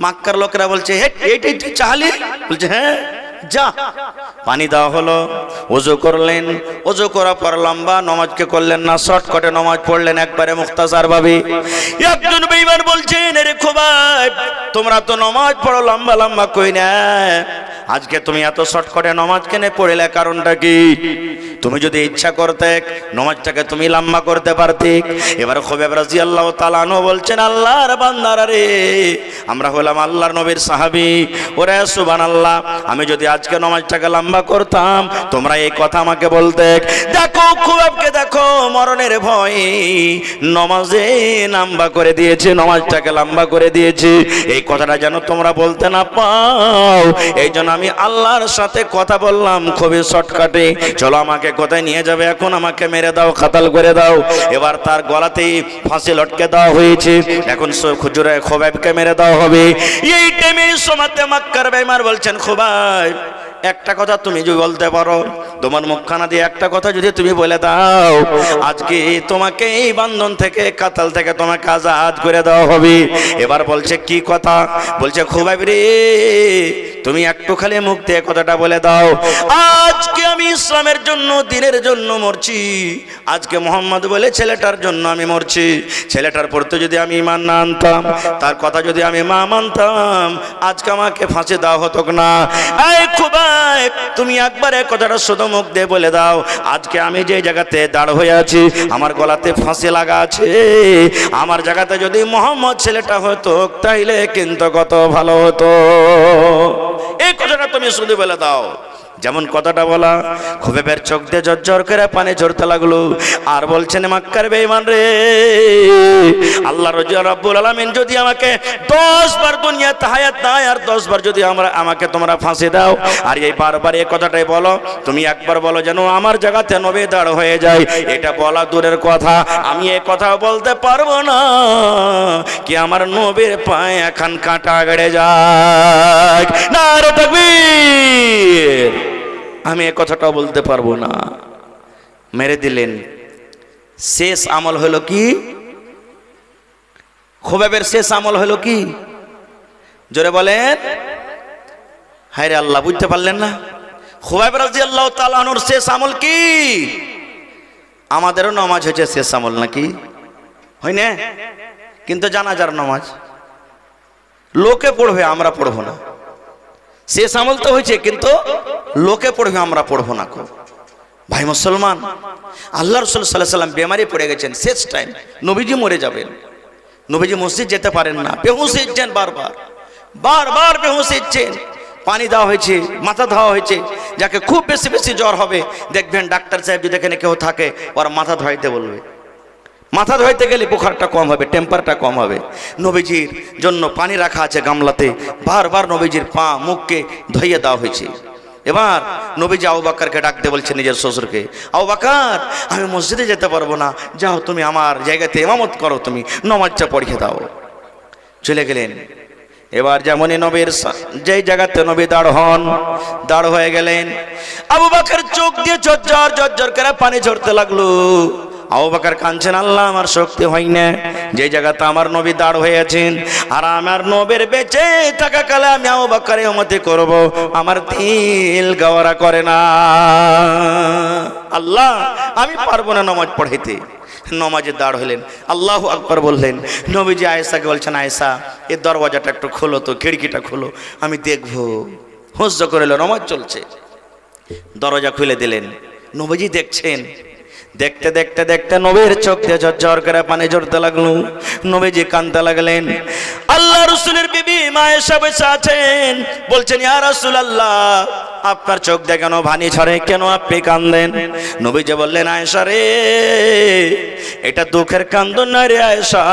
মক্কার লোকেরা বলছে, হে এইটাই তুই চাইলি? বলছে, হ্যাঁ যা পানি দেওয়া হলো, ওযু করলেন, ওযু করার পর লম্বা নামাজকে করলেন না, শর্টকাটে নামাজ পড়লেন একবারে মুখতাসার ভাবে। একজন বেঈমান বলছেন, আরে খোবাইব তোমরা তো নামাজ পড়ো লম্বা লম্বা কই না, আজকে তুমি এত শর্টকাটে নামাজ কেনে পড়লে, কারণটা কি? তুমি যদি ইচ্ছা করতে নামাজটাকে তুমি লম্বা করতে পারতে। এবার খোবাইব রাদিয়াল্লাহু তাআলা আনহু বলছেন, আল্লাহর বান্দারা রে, আমরা হলাম আল্লাহর নবীর সাহাবী, ওরে সুবহানাল্লাহ, আমি যদি আজকে নামাজটাকে লম্বা করতাম তোমরা এই কথা আমাকে বলতে। দেখো খোবাইবকে দেখো, মরণের ভয়ে নামাজে লম্বা করে দিয়েছে, নামাজটাকে লম্বা করে দিয়েছে, এই কথাটা যেন তোমরা বলতে না পাও, এই জন্য আমি আল্লাহর সাথে কথা বললাম খুবই শর্টকাটে, চলো আমাকে কোথায় নিয়ে যাবে, এখন আমাকে মেরে দাও, কাতাল করে দাও। এবার তার গলাতেই ফাঁসি লটকে দেওয়া হয়েছে, এখন খুজুরে খোবাইবকে মেরে দেওয়া হবে। এই টাইমে সময়তে মক্কার বেঈমান বলছেন, খোবাইব একটা কথা তুমি যদি বলতে পারো, তোমার মুখখানা দিয়ে একটা কথা যদি তুমি বলে দাও, আজকে তোমাকে এই বান্ধন থেকে, কাতাল থেকে তোমাকে আজাদ করে দেওয়া হবে। এবার বলছে কি কথা? বলছে খোবাইব রে, তুমি একটু খালি মুখ দিয়ে কথাটা বলে দাও, আজকে আমি ইসলামের জন্য, দ্বীনের জন্য মরছি, আজকে মোহাম্মদ বলে ছেলেটার জন্য আমি মরছি, ছেলেটার পড়তে যদি আমি ঈমান না আনতাম, তার কথা যদি আমি মা মানতাম, আজকে আমাকে ফাঁসি দেওয়া হতো না। এই খোবাইব তুমি একবারে কথাটা শুধু মুখ দিয়ে বলে দাও, আজকে আমি যে জায়গাতে দাঁড় হয়ে আছি, আমার গলাতে ফাঁসি লাগা আছে, আমার জায়গাতে যদি মোহাম্মদ ছেলেটা হতো তাইলে কিন্তু কত ভালো হতো, এই কথাটা তুমি শুধু বলে দাও। যেমন কথাটা বলা, খোবাইবের চোখ দিয়ে ঝরঝর করে পানি ঝরতে লাগলো, আর বলছেন মক্কার বেঈমান রে, আল্লাহ রাব্বুল আলামিন যদি আমাকে 10 বার দুনিয়াতে হায়াত দেয়, আর 10 বার যদি আমাকে তোমরা ফাঁসি দাও, আর এই বারবার এই কথাটাই বলো, তুমি একবার বলো যেন আমার জায়গাতে নবী দাঁড় হয়ে যায়, এটা বলা দূরের কথা, আমি এই কথা বলতে পারবো না কি আমার নবীর পায়ে এখন কাঁটা গড়ে যায়, নারে তাকবীর, আমি এই কথাটাও বলতে পারবো না। মেরে দিলেন। শেষ আমল হলো কি? খোবাইবের শেষ আমল হলো কি? জোরে বলেন। হায় রে আল্লাহ, বুঝতে পারলেন না? খোবাইব রাদিয়াল্লাহু তাআলা আনহুর শেষ আমল কি? আমাদেরও নামাজ হয়েছে শেষ আমল নাকি? হয় না? কিন্তু জানাজার নামাজ লোকে পড়বে, আমরা পড়বো না। শেষ আমল তো হয়েছে, কিন্তু লোকে পড়বে, আমরা পড়বো না। ভাই মুসলমান, আল্লাহ রাসূল সাল্লাল্লাহু আলাইহি ওয়াসাল্লাম বেমারি পড়ে গেছেন, শেষ টাইম, নবীজি মরে যাবেন, নবীজি মসজিদ যেতে পারেন না, বেহুশ হচ্ছেন, বারবার বেহুশ হচ্ছেন, পানি দেওয়া হয়েছে, মাথা ধোয়া হয়েছে, যাকে খুব বেশি বেশি জ্বর হবে দেখবেন ডাক্তার সাহেব যদি এখানে কেউ থাকে ওর মাথা ধোয়াইতে বলবে, মাথা ধোয়াইতে গেলে বুখারটা কম হবে, টেম্পারটা কম হবে। নবীজির জন্য পানি রাখা আছে গামলাতে, বারবার নবীজির পা মুখকে ধুইয়ে দেওয়া হয়েছে। এবার নবীজি আবু বকরকে ডাকতে বলছেন, নিজের শ্বশুরকে, আবু বকর আমি মসজিদে যেতে পারবো না, যাও তুমি আমার জায়গাতে ইমামত করো, তুমি নামাজটা পড়িয়ে দাও। চলে গেলেন। এবার যেমনই নবীর যেই জায়গাতে নবী দাঁড় হয়ে গেলেন, আবু বকর চোখ দিয়ে ঝরঝর করে পানি ঝরতে লাগলো। আবু বকর কাঁদছেন, আল্লাহ আমার শক্তি হয় না, যে জায়গাতে আমার নবী দাঁড় হয়ে আছেন, আর আমার নবীর বেঁচে থাকা কালে আমি আবু বকরের উম্মতি করব, আমার দিল গাওয়ারা করে না, আল্লাহ আমি পারবো না নামাজ পড়াইতে। নামাজে দাঁড় হলেন, আল্লাহু আকবার বললেন। নবীজি আয়েশাকে বলছেন, আয়েশা এই দরওয়াজাটা একটু খোলো তো, খিড়কিটা খোলো, আমি দেখবো। হুজ্জ করে নামাজ চলছে, দরজা খুলে দিলেন। নবীজি দেখছেন, দেখতে দেখতে দেখতে নবীর চোখ দিয়ে ঝরঝর করে পানি ঝরতে লাগলো। নবীজি কাঁদতে লাগলেন। আল্লাহ রাসূলের বিবি মা আয়েশা বসে আছেন, বলছেন, ইয়া রাসূলুল্লাহ আপনার চোখ দিয়ে কেন পানি ঝরে, কেন আপনি কাঁদেন? নবীজি বললেন, আয়েশা রে এটা দুঃখের কান্দন না রে আয়েশা,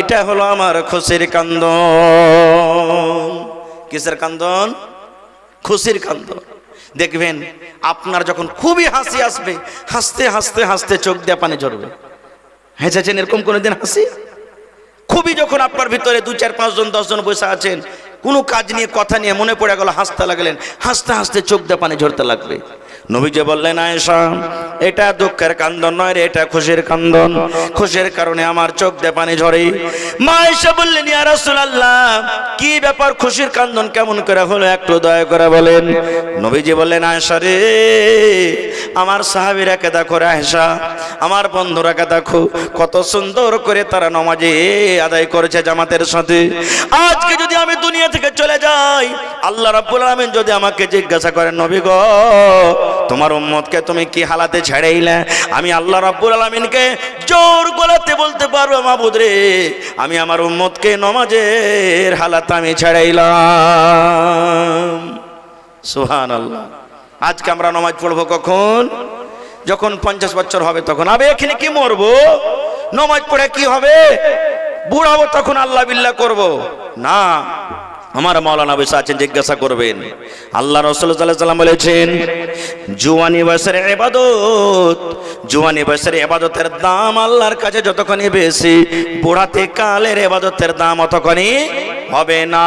এটা হলো আমার খুশির কান্দন। কিসের কান্দন? খুশির কান্দন। দেখবেন আপনার যখন খুবই হাসি আসবে, হাসতে হাসতে হাসতে চোখ দিয়ে পানি ঝরবে। হেসেছেন এরকম কোনোদিন হাসি? খুবই যখন আপনার ভিতরে 2, 4, 5 জন 10 জন বসে আছেন, কোনো কাজ নিয়ে কথা নিয়ে মনে পড়ে গেল, হাসতে লাগলেন, হাসতে হাসতে চোখ দিয়ে পানি ঝরতে লাগবে। নবীজি বললেন, আয়েশা এটা দুঃখের কান্দন নয় রে, এটা খুশির কান্দন, খুশির কারণে আমার চোখ দিয়ে পানি ঝরে। মা আয়েশা বললেন, ইয়া রাসূলুল্লাহ কি ব্যাপার, খুশির কান্দন কেমন করে হলো, একটু দয়া করে বলেন। নবীজি বললেন, আয়েশা রে আমার সাহাবীরাকে দেখো রে আয়েশা, আমার বন্ধুরাকে দেখো কত সুন্দর করে তারা নামাজে আদায় করেছে জামাতের সাথে। আজকে যদি আমি দুনিয়া থেকে চলে যাই, আল্লাহ রাব্বুল আলামিন যদি আমাকে জিজ্ঞাসা করেন, নবী গো তোমার উম্মতকে তুমি কি হালাতে ছেড়েইলে, আমি আল্লাহ রাব্বুল আলামিনকে জোর গলাতে বলতে পারবো, মাবুদ রে আমি আমার উম্মতকে নামাজের হালাত আমি ছেড়েইলাম। সুবহানাল্লাহ। আজকে আমরা নামাজ পড়বো কখন? যখন 50 বছর হবে তখন। আবে এখানে কি মরবো? নামাজ পড়ে কি হবে? বুড়াবো তখন আল্লাহ বিল্লাহ করব না। আমার মাওলানা বসে আছেন, জিজ্ঞাসা করবেন। আল্লাহ রাসূল সাল্লাল্লাহু আলাইহি ওয়াসাল্লাম বলেছেন, জুয়ানি বয়সের ইবাদত, জুয়ানি বয়সের ইবাদতের দাম আল্লাহর কাছে যতখানি বেশি, বুড়াতে কালের ইবাদতের দাম অতখানি হবে না।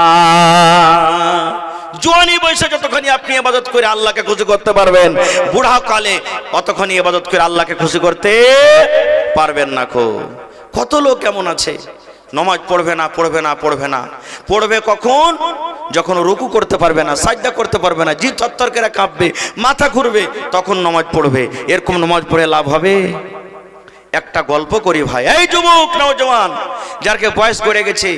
জোয়ানি বয়সে যতখানি আপনি ইবাদত করে আল্লাহকে খুশি করতে পারবেন, বুড়া কালে অতখানি ইবাদত করে আল্লাহকে খুশি করতে পারবেন না। কত লোক কেমন আছে, নামাজ পড়বে না পড়বে না পড়বে না, পড়বে কখন? যখন রুকু করতে পারবে না, সাজদা করতে পারবে না, জি থরথর করে কাঁপবে, মাথা ঘুরবে, তখন নামাজ পড়বে। এরকম নামাজ পড়ে লাভ হবে? একটা গল্প করি ভাই। এই যুবক নওজওয়ান যারকে বয়স করে গেছে,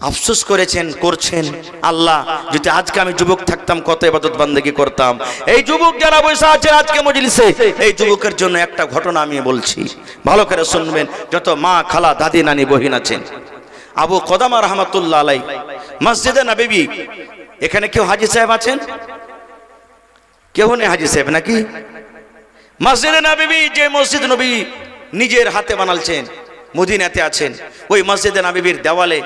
আফসোস করেছেন, করছেন, আল্লাহ যদি আজকে আমি যুবক থাকতাম কত ইবাদত বান্দেগি করতাম। এই যুবক যারা বসে আছেন আজকে মজলিসে, এই যুবকের জন্য একটা ঘটনা আমি বলছি, ভালো করে শুনবেন। যত মা খালা দাদি নানি বহিন আছেন, আবু কদামা রাহমাতুল্লাহ আলাইহি মসজিদে নববী, এখানে কেউ হাজী সাহেব আছেন? কেউ নেই হাজী সাহেব নাকি? মসজিদে নববী, যে মসজিদ নবী নিজের হাতে বানালছেন, মদিনাতে আছেন, ওই মসজিদে নববীর দেওয়ালে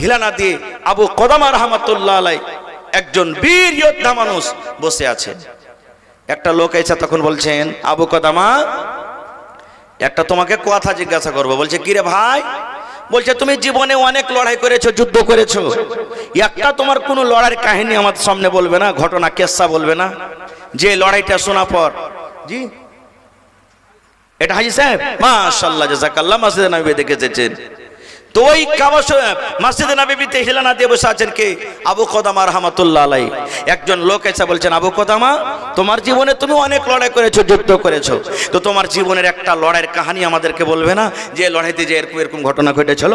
হিলানা দিয়ে আবু কদামা রাহমাতুল্লাহ আলাইহি একজন বীর যোদ্ধা মানুষ বসে আছেন। একটা লোক এসে তখন বলছেন, আবু কদামা একটা তোমাকে কথা জিজ্ঞাসা করবো। বলছে, কি রে ভাই? বলছে, তুমি জীবনে অনেক লড়াই করেছো, যুদ্ধ করেছো, একটা তোমার কোনো লড়াইয়ের কাহিনী আমার সামনে বলবে না, ঘটনা কেসা বলবে না, যে লড়াইটা শোনা পর। জি এটা হাজী সাহেব, মাশাআল্লাহ জাযাকাল্লাহ, মসজিদে নববী দেখে এসেছেন। তো ওই মসজিদে নববীতে হিলানা দিয়ে বসে আছেন কে? আবু কদামা রাহমাতুল্লাহ আলাইহি। একজন লোক এসে বলছেন, আবু কদামা তোমার জীবনে তুমি অনেক লড়াই করেছো, যুদ্ধ করেছো, তো তোমার জীবনের একটা লড়াইয়ের কাহিনী আমাদেরকে বলবে না, যে লড়াইতে যে এরকম এরকম ঘটনা ঘটেছিল,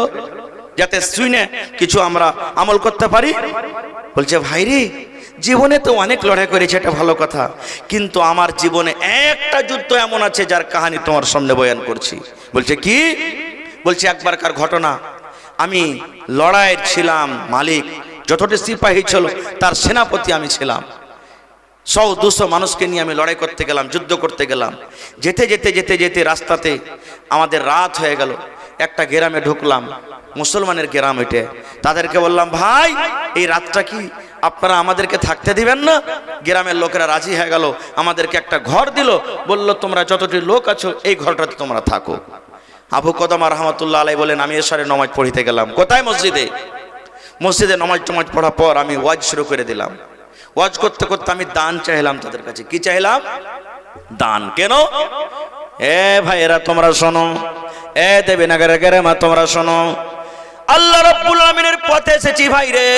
যাতে শুনে কিছু আমরা আমল করতে পারি। বলছে, ভাই রে জীবনে তো অনেক লড়াই করেছে, এটা ভালো কথা, কিন্তু আমার জীবনে একটা যুদ্ধ এমন আছে যার কাহিনী তোমার সামনে বয়ান করছি। বলছে, কি? বলছে, একবারকার ঘটনা, আমি লড়াইয়ের ছিলাম মালিক, যতটি সিপাহী ছিল তার সেনাপতি আমি ছিলাম। 100-200 মানুষকে নিয়ে আমি লড়াই করতে গেলাম, যুদ্ধ করতে গেলাম। যেতে যেতে যেতে যেতে রাস্তাতে আমাদের রাত হয়ে গেল। একটা গ্রামে ঢুকলাম, মুসলমানের গ্রাম এটা। তাদেরকে বললাম, ভাই এই রাতটা কি আপনারা আমাদেরকে থাকতে দিবেন না? গ্রামের লোকেরা রাজি হয়ে গেল, আমাদেরকে একটা ঘর দিল, বলল তোমরা যতটি লোক আছো এই ঘরটাতে তোমরা থাকো। আবু কদামা রাহমাতুল্লাহ আলাইহি বলেন, আমি এশারে নামাজ পড়িতে গেলাম। কোথায়? মসজিদে। মসজিদে নামাজ পড়ার পর আমি ওয়াজ শুরু করে দিলাম। ওয়াজ করতে করতে আমি দান চাইলাম তাদের কাছে। কি চাইলাম? দান। কেন? এ ভাইয়েরা তোমরা শোনো, এ দেবীনগরের গ্রামে তোমরা শোনো, আল্লাহ রাব্বুল আলামিনের পথে এসেছি ভাই রে।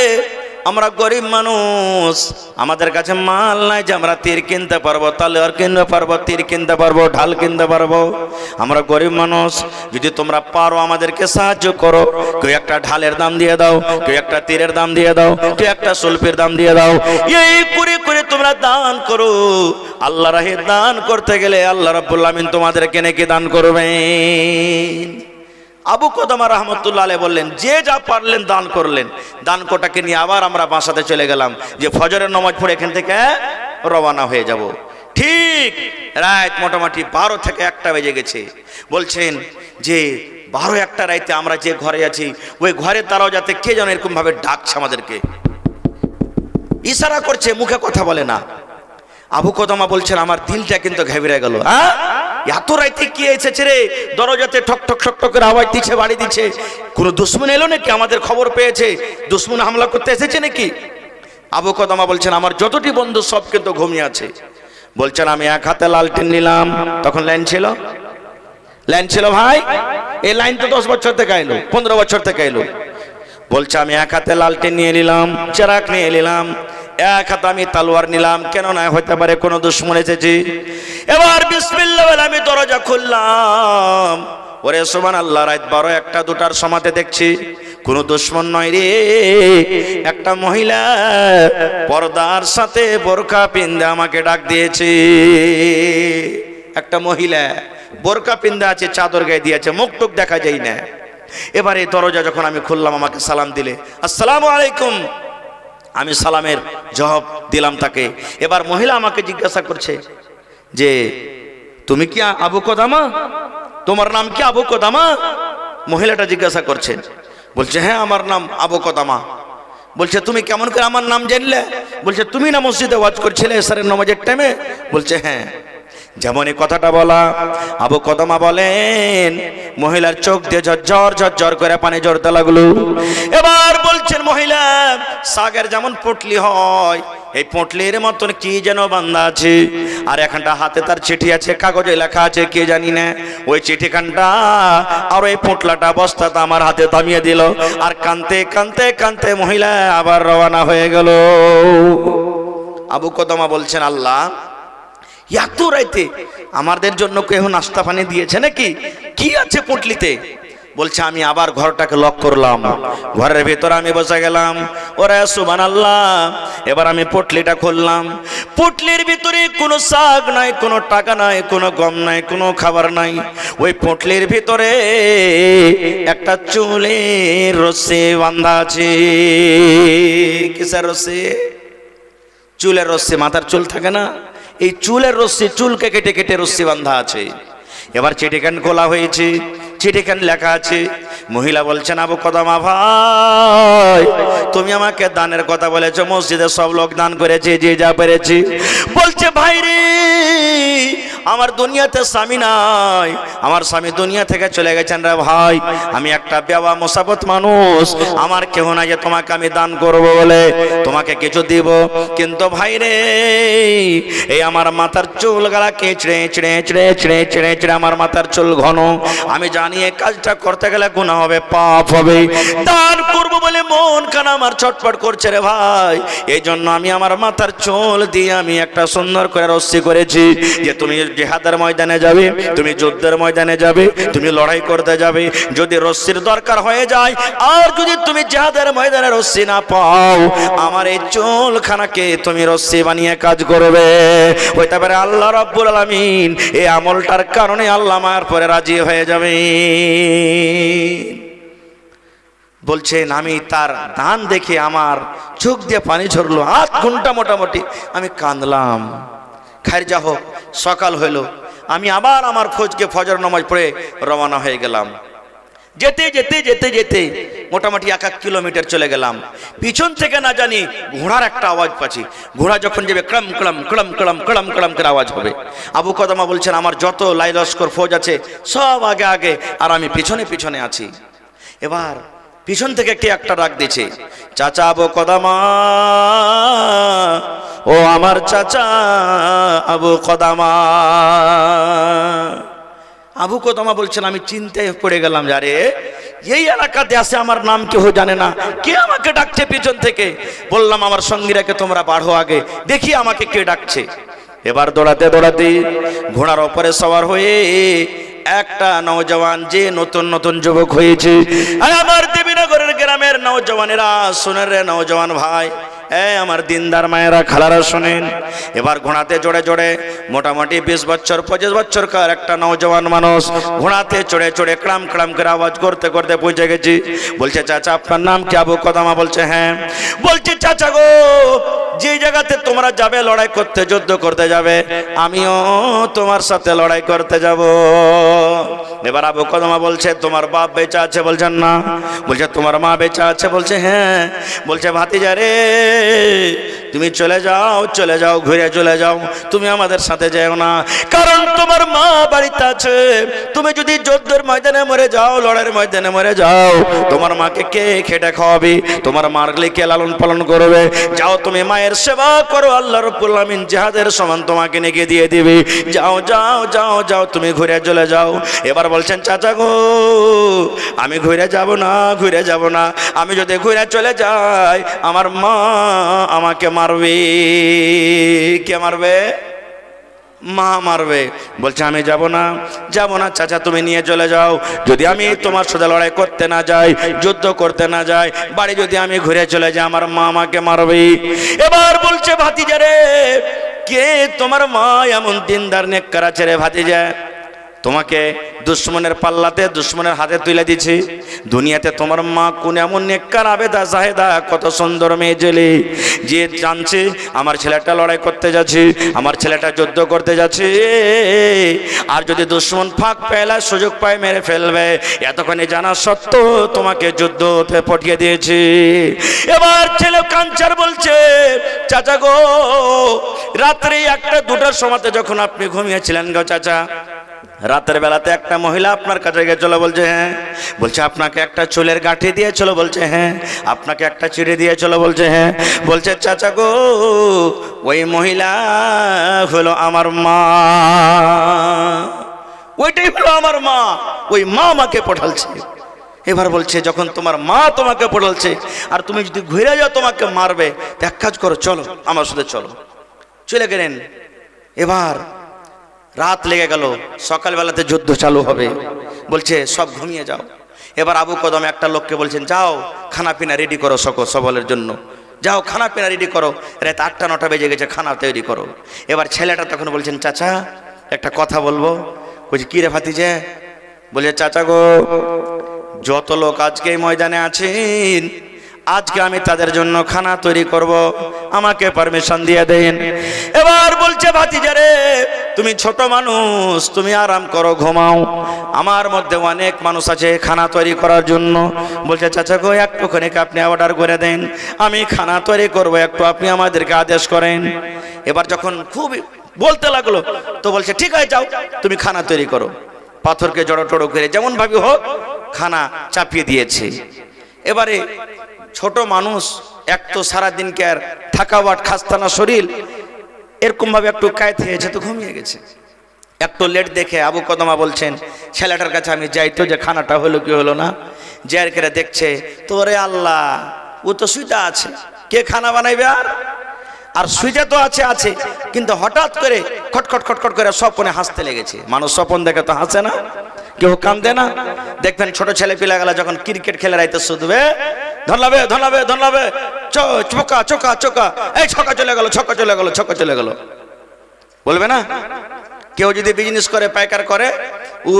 আমরা গরিব মানুষ, আমাদের কাছে মাল নাই যে আমরা তীর কিনতে পারবো, তলোয়ার কিনতে পারবো, তীর কিনতে পারবো, ঢাল কিনতে পারবো। আমরা গরিব মানুষ, যদি তোমরা পারো আমাদেরকে সাহায্য করো। কেউ একটা ঢালের দাম দিয়ে দাও, কেউ একটা তীরের দাম দিয়ে দাও, কেউ একটা সুলফের দাম দিয়ে দাও। এই করে করে তোমরা দান করো। আল্লাহ রাহে দান করতে গেলে আল্লাহ রাব্বুল আমিন তোমাদেরকে নাকি দান করবেন। আবু কদামা রাহমাতুল্লাহ আলাইহি বললেন, যে যা পারলেন দান করলেন। দান কোটাকে নিয়ে আবার আমরা বাসাতে চলে গেলাম, যে ফজরের নামাজ পড়ে এখান থেকে রওনা হয়ে যাব। ঠিক রাত মোটামুটি 12 থেকে 1টা বেজে গেছে। বলছেন যে 12-1টা রাতে আমরা যে ঘরে আছি, ওই ঘরের দ্বারাও যাতে কে যেন এরকম ভাবে ডাকছে, আমাদেরকে ইশারা করছে, মুখে কথা বলে না। আবু কদামা বলছেন, আমার দিলটা কিন্তু ঘাবড়ে গেল। হ্যাঁ, এত রাইতে কি এসেছে রে? দরজাতে ঠক ঠক ঠক ঠক করে আওয়াজ দিচ্ছে, বাড়ি দিচ্ছে। কোন দুশমন এলো নাকি? আমাদের খবর পেয়েছে, দুশমন হামলা করতে এসেছে নাকি? আবু কদামা বলছেন, আমার যতটি বন্ধু সব কিন্তু ঘুমিয়ে আছে। বলছেন আমি এক হাতে লালটেন নিলাম, তখন লাইন ছিল ভাই, এই লাইন তো 10 বছর থেকে এলো, 15 বছর থেকে এলো। বলছে আমি এক হাতে লালটেন নিয়ে নিলাম, চেরাক নিয়ে নিলাম, এক হাতে আমি তলোয়ার নিলাম, কেন না হতে পারে কোনো দুশমন এসেছে। এবার বিসমিল্লাহ বলে আমি দরজা খুললাম। ওরে সুবহানাল্লাহ, রাত 12, 1টা 2টার সময়তে দেখছি কোনো দুশমন নয় রে, একটা মহিলা পর্দার সাথে বোরকা পিন্দে আমাকে ডাক দিয়েছে। একটা মহিলা বোরকা পিন্দে আছে, চাদর গায়ে দিয়েছে, মুখ টুক দেখা যায় না। এবারে দরজা যখন আমি খুললাম, আমাকে সালাম দিলে, আসসালামু আলাইকুম। আমি সালামের জবাব দিলাম তাকে। এবার মহিলা আমাকে জিজ্ঞাসা করছে যে তুমি কি আবু কদামা, তোমার নাম কি আবু কদামা? মহিলাটা জিজ্ঞাসা করছেন। বলছে হ্যাঁ আমার নাম আবু কদামা। বলছে তুমি কেমন করে আমার নাম জানলে? বলছে তুমি না মসজিদে ওয়াজ করছিলে এশারের নামাজের টাইমে? বলছে হ্যাঁ। যেমন এই কথাটা বলা, আবু কদামা বলেন মহিলার চোখ দিয়ে ঝরঝর ঝরঝর করে পানি ঝরতে লাগলো। এবার বলছেন মহিলা, সাগের যেমন পটলি হয়, এই পটলির মতন কি যেন বান্ধা আছে, আর এখানটা হাতে তার চিঠি আছে, কাগজে লেখা আছে কে জানি না, ওই চিঠিখানটা আর ওই পোটলাটা বস্তাটা আমার হাতে থামিয়ে দিল, আর কানতে কানতে কানতে মহিলা আবার রওনা হয়ে গেল। আবু কদামা বলছেন আল্লাহ, এত রাইতে আমাদের জন্য কেউ নাস্তা পানি দিয়েছে নাকি? কি আছে পটলিতে? বলছে আমি আবার ঘরটাকে লক করলাম, ঘরের ভিতরে আমি বসে গেলাম। ওরে সুবহানাল্লাহ, এবার আমি পটলিটা খুললাম। পটলির ভিতরে কোনো শাক নাই, কোনো টাকা নাই, কোনো গম নাই, কোনো খাবার নাই। ওই পটলির ভিতরে একটা চুলের রস্সি বাঁধা আছে। কিসের রস্সি? চুলের রস্সি। মাথার চুল থাকে না, এই চুলের রস্সি, চুলকে কেটে কেটে রস্সি বাঁধা আছে। এবার চিঠিখান খোলা হয়েছে, চিঠিখান লেখা আছে। মহিলা বলছেন আবু কদামা ভাই, তুমি আমাকে দানের কথা বলেছো, মসজিদে সব লোক দান করেছে, যে যা পেরেছি। বলছে ভাই রে, আমার দুনিয়াতে স্বামী নাই, আমার স্বামী দুনিয়া থেকে চলে গেছেন রে ভাই, আমি একটা বেওয়া মুসাফির মানুষ, আমার কেউ নাই যে তোমাকে আমি দান করব বলে তোমাকে কিছু দিব। কিন্তু ভাই রে, এই আমার মাথার চুল গালা কেচড়ে চেড়ে চেড়ে চেড়ে চেড়ে চেড়ে আমার মাথার চুল ঘন, আমি জানি এই কাজটা করতে গেলে গুনাহ হবে, পাপ হবে, দান করব বলে মন কান আমার ছটফট করছে রে ভাই। এই জন্য আমি আমার মাথার চুল দিয়ে আমি একটা সুন্দর করে রস্সি করেছি, যে তুমি জিহাদের ময়দানে যাবে, তুমি যুদ্ধের ময়দানে যাবে, তুমি লড়াই করতে যাবে, যদি রস্সির দরকার হয়ে যায়, আর যদি তুমি জিহাদের ময়দানে রস্সি না পাও, আমার এই চুলখানাকে তুমি রস্সি বানিয়ে কাজ করবে। হইতে পারে আল্লাহ রাব্বুল আলামিন এই আমলটার কারণে আল্লাহ মায়ের পরে রাজি হয়ে যাবে। বলছেন আমি তার দান দেখে আমার চোখ দিয়ে পানি ঝরলো, 8 ঘন্টা মোটামুটি আমি কাঁদলাম। খাইর যা হোক, সকাল হইল, আমি আবার আমার খোঁজকে ফজর নামাজ পড়ে রওনা হয়ে গেলাম। যেতে যেতে যেতে যেতে মোটামুটি 1 কিলোমিটার চলে গেলাম। পিছন থেকে না জানি ঘোড়ার একটা আওয়াজ পাচ্ছি। ঘোড়া যখন যাবে ক্লম ক্লম ক্লম ক্লম ক্লম ক্লম করে আওয়াজ হবে। আবু কদামা বলছেন আমার যত লাই লস্কর ফৌজ আছে সব আগে আগে, আর আমি পিছনে পিছনে আছি। এবার পিছন থেকে কে একটা ডাক দিয়েছে, চাচা আবু কদামা, ও আমার চাচা আবু কদামা। আবু কদামা বলছেন আমি চিন্তায় পড়ে গেলাম, যারে এই এলাকাতে আসে আমার নাম কেউ জানে না, কে আমাকে ডাকছে পিছন থেকে। বললাম আমার সঙ্গীরাকে তোমরা বাড়ো আগে, দেখি আমাকে কে ডাকছে। এবার দৌড়াতে দৌড়াতে ঘোড়ার ওপরে সওয়ার হয়ে একটা নওজওয়ান, যে নতুন নতুন যুবক হয়েছে, আমার দেবীনগরের গ্রামের নওজওয়ানেরা শোনেন রে নওজওয়ান ভাই, আমার দিনদার মায়েরা খালারা শোনেন। এবার ঘোড়াতে জোড়ে জোড়ে মোটামুটি 20 বছর 25 বছরকার একটা নওজওয়ান মানুষ ঘোড়াতে চড়ে চড়ে ক্লাম ক্লাম করে আওয়াজ করতে করতে পৌঁছে গেছি। বলছে চাচা আপনার নাম কি? আবু কদামা। বলছে হ্যাঁ। বলছে চাচা গো, যে জায়গাতে তোমরা যাবে লড়াই করতে, যুদ্ধ করতে যাবে, আমিও তোমার সাথে লড়াই করতে যাব। এবার আবু কদামা বলছে তোমার বাপ বেঁচে আছে? বলছেন না। বলছে তোমার মা বেঁচে আছে? বলছে হ্যাঁ। বলছে ভাতিজা রে, তুমি চলে যাও, ঘুরে চলে যাও, তুমি আমাদের সাথে যেও না, কারণ তোমার মা বাড়িতে আছে। তুমি যদি যুদ্ধের ময়দানে মরে যাও, লড়াইয়ের ময়দানে মরে যাও, তোমার মাকে কে খেটে খাওয়াবে? তোমার মারলে কে লালন পালন করবে? যাও তুমি মায়ের সেবা করো, আল্লাহ রাব্বুল আলামিন জিহাদের সমান তোমাকে নেকি দিয়ে দিবে। যাও যাও যাও যাও, তুমি ঘুরে চলে যাও। এবার বলছেন চাচা গো, আমি ঘুরে যাব না, আমি যদি ঘুরে চলে যাই আমার মা আমাকে মারবে। কে মারবে? মা মারবে। বলছে আমি যাব না চাচা, তুমি নিয়ে চলে যাও। যদি আমি তোমার সাথে লড়াই করতে না যাই, যুদ্ধ করতে না যাই, বাড়ি যদি আমি ঘুরে চলে যাই, আমার মা আমাকে মারবে। এবার বলছে ভাতিজা রে, কে তোমার মা এমন দিনদার নেককার আছে রে ভাতিজা? তোমাকে দুশ্মনের পাল্লাতে, দুশ্মনের হাতে তুলে দিছি। দুনিয়াতে তোমার মা কোন এমন নেককার আবেদা জাহেদা, কত সুন্দর মেয়ে জেলে, যে জানছে আমার ছেলেটা লড়াই করতে যাচ্ছে, আমার ছেলেটা যুদ্ধ করতে যাচ্ছে, আর যদি দুশ্মন ফাঁক পেলা সুযোগ পায় মেরে ফেলবে, এতক্ষণে জানা সত্ত্বেও তোমাকে যুদ্ধতে পাঠিয়ে দিয়েছে। এবার ছেলে কাঞ্চার বলছে চাচা গো, রাত্রে 1টা-2টার সময়তে যখন আপনি ঘুমিয়েছিলেন গো চাচা, রাতের বেলাতে একটা মহিলা আপনার কাছে গেছিল, বলছে হ্যাঁ। বলছে আপনাকে একটা চুলের গাঁঠি দিয়েছিল, বলছে হ্যাঁ। আপনাকে একটা চিড়ে দিয়েছিল, বলছে হ্যাঁ। বলছে চাচা গো, ওই মহিলা হলো আমার মা, ওইটাই হলো আমার মা, ওই মা আমাকে পাঠালছে। এবার বলছে যখন তোমার মা তোমাকে পাঠালছে আর তুমি যদি ঘুরে যাও তোমাকে মারবে, এক কাজ করো, চলো আমার সাথে চলো। চলে গেলেন। এবার রাত লেগে গেল, সকালবেলাতে যুদ্ধ চালু হবে। বলছে সব ঘুমিয়ে যাও। এবার আবু কদম একটা লোককে বলছেন, যাও খানা পিনা রেডি করো সবলের জন্য, যাও খানা পিনা রেডি করো, রাত 8টা-9টা বেজে গেছে, খানা তৈরি করো। এবার ছেলেটা তখন বলছেন চাচা একটা কথা বলবো। বলছে কি রে ভাতিজা? বলছে চাচা গো, যত লোক আজকে এই ময়দানে আছেন, আজকে আমি তাদের জন্য খানা তৈরি করব, আমাকে পারমিশন দিয়ে দেন। এবার বলছে ভাতিজা রে, তুমি ছোট মানুষ, তুমি আরাম করো, ঘুমাও, আমার মধ্যে অনেক মানুষ আছে খানা তৈরি করার জন্য। বলছে চাচা গো, একটুখানি আপনি অর্ডার করে দেন, আমি খানা তৈরি করব, একটু আপনি আমাদেরকে আদেশ করেন। এবার যখন খুব বলতে লাগলো তো বলছে ঠিক আছে, যাও তুমি খানা তৈরি করো। পাথরকে জড়ো টড়ো করে যেমন ভাবে হোক খানা চাপিয়ে দিয়েছে। এবারে ছোট মানুষ, এক তো সারাদিনকে আর থাকাওয়াট খাস্তানা শরীর, এরকম ভাবে একটু কায়েত হয়েছে তো ঘুমিয়ে গেছে। একটু লেট দেখে আবু কদমা বলছেন ছেলেটার কাছে আমি যাই তো, যে খানাটা হলো কি হলো না। যার করে দেখছে, তোরে আল্লাহ, ও তো শুইতে আছে, কে খানা বানাইবে? আর শুইতে তো আছে, কিন্তু হঠাৎ করে খটখট খটখট করে স্বপনে হাসতে লেগেছে। মানুষ স্বপন দেখে তো হাসে না, কেউ কান্দে না। দেখবেন ছোট ছেলে পিলাগুলা যখন ক্রিকেট খেলে রাইতে শুধবে, ধরলাবে ধরলাবে ধরলাবে, চোকা চোকা চোকা, এই ছক্কা চলে গেল, ছক্কা চলে গেল, ছক্কা চলে গেল বলবে না? কেউ যদি বিজনেস করে, পাইকার করে, ও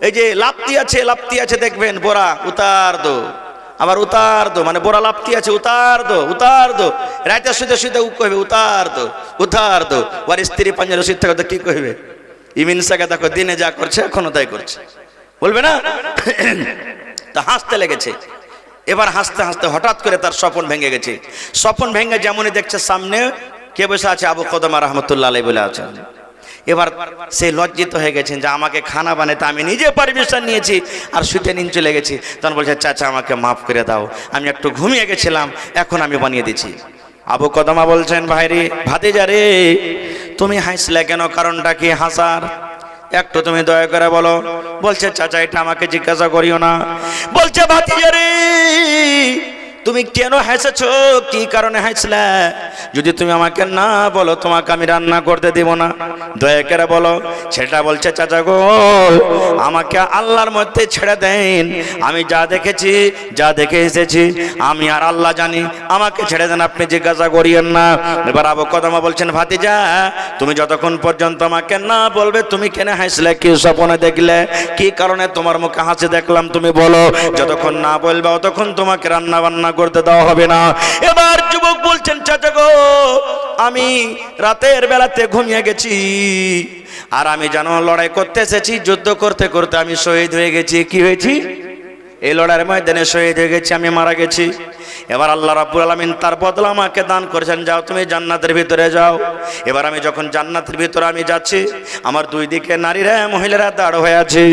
এই যে লাপ্তি আছে দেখবেন, বোরা উতার দো, আবার উতার দো, মানে বোরা লাপ্তি আছে, উতার দো। রাইতে শুতে শুতে ও কইবে উতার দো। ওর স্ত্রী পাঞ্জার শীত থেকে কি কইবে? ইমিনসাকে দেখো দিনে যা করছে এখনো তাই করছে, বলবে না? তা হাসতে লেগেছে। এবার হাসতে হাসতে হঠাৎ করে তার স্বপন ভেঙে গেছে। স্বপন ভেঙে যেমনই দেখছে সামনে কে বসে আছে, আবু কদমা রহমতুল্লাহ আলাইহি বলে আছেন। এবার সে লজ্জিত হয়ে গেছেন যে আমাকে খানা বানাতে আমি নিজে পারমিশন নিয়েছি আর শুতে নিন চলে গেছি। তখন বলছে চাচা আমাকে মাফ করে দাও, আমি একটু ঘুমিয়ে গেছিলাম, এখন আমি বানিয়ে দিচ্ছি। আবু কদমা বলছেন ভাইরে, ভাতিজা রে, তুমি হাসলে কেন? কারণটা কি হাসার? একটু তুমি দয়া করে বলো। বলছে চাচা এটা আমাকে জিজ্ঞাসা করিও না। বলছে ভাতিজা রে, তুমি কেন হেসেছো? কি কারণে হাসলে? যদি তুমি আমাকে না বলো তোমাকে আমি রান্না করতে দিব না, দয়া করে বলো। সেটা বলছে চাচা গো, আমাকে আল্লাহর মধ্যে ছেড়ে দেন, আমি যা দেখেছি যা দেখে এসেছি আমি আর আল্লাহ জানি, আমাকে ছেড়ে দেন, আপনি জিজ্ঞাসা করিয়েন না। এবার আবু কদমা বলছেন ভাতিজা, তুমি যতক্ষণ পর্যন্ত আমাকে না বলবে তুমি কেন হাসলে, কি স্বপ্নে দেখলে, কি কারণে তোমার মুখে হাসি দেখলাম তুমি বলো। যতক্ষণ না বলবে ততক্ষণ তোমাকে রান্না বান্না করতে দেওয়া হবে না। এবার যুবক বলছেন চাচা গো, আমি রাতের বেলাতে ঘুমিয়ে গেছি, আর আমি জানো লড়াই করতে এসেছি, যুদ্ধ করতে করতে আমি শহীদ হয়ে গেছি। কি হয়েছি? এই লড়াইয়ের ময়দানে শহীদ হয়ে গেছি, আমি মারা গেছি। এবার আল্লাহ রাব্বুল আলামিন তার বদলা আমাকে দান করেছেন, যাও তুমি জান্নাতের ভিতরে যাও। এবার আমি যখন জান্নাতের ভিতরে আমি যাচ্ছি, আমার দুই দিকে নারীরা মহিলারা দাঁড় হয়ে আছে,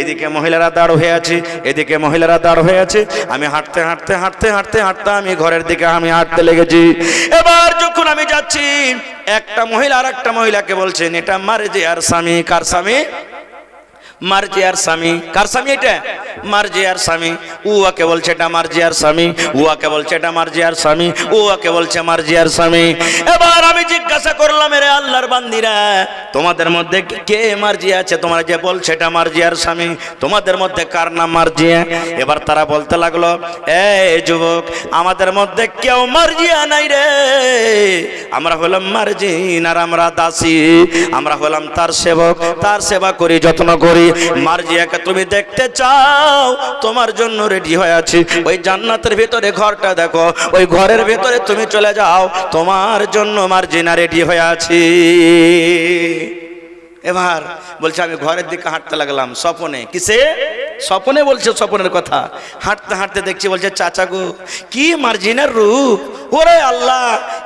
এদিকে মহিলারা দাঁড় হয়ে আছে, এদিকে মহিলারা দাঁড় হয়ে আছে। আমি হাঁটতে হাঁটতে হাঁটতে হাঁটতে হাঁটতে আমি ঘরের দিকে আমি হাঁটতে লেগেছি। এবার যখন আমি যাচ্ছি, একটা মহিলা আর একটা মহিলাকে বলছেন, এটা মারজিয়ার স্বামী। কার স্বামী? মারজিয়ার স্বামী। কার স্বামী এটা? মারজিয়ার স্বামী। উয়াকে বলছে এটা মারজিয়ার স্বামী, উয়াকে বলছে এটা মারজিয়ার স্বামী, উয়াকে বলছে মারজিয়ার স্বামী। এবার আমি জিজ্ঞাসা করলাম, রে আল্লাহর বান্দিরা, তোমাদের মধ্যে কে মারজিয়া আছে? তোমরা যে বলছে এটা মারজিয়ার স্বামী, তোমাদের মধ্যে কার নাম মারজিয়া? এবার তারা বলতে লাগলো, এই যুবক, আমাদের মধ্যে কেউ মারজিয়া নাই রে, আমরা হলাম মারজিন আর আমরা দাসী, আমরা হলাম তার সেবক, তার সেবা করি, যত্ন করি। মারজিয়াকে তুমি দেখতে চাও, তোমার জন্য রেডি হয়ে আছি। ওই জান্নাতের ভিতরে ঘরটা দেখো, ওই ঘরের ভিতরে তুমি চলে যাও, তোমার জন্য মারজিনা রেডি হয়ে আছি। এবার বলছে আমি ঘরের দিকে হাঁটতে লাগলাম, স্বপনে। কিসে? স্বপনে বলছে, স্বপনের কথা। হাঁটতে হাঁটতে দেখছি, বলছে চাচা গো, কি মার্জিনার রূপ! ওরে আল্লাহ,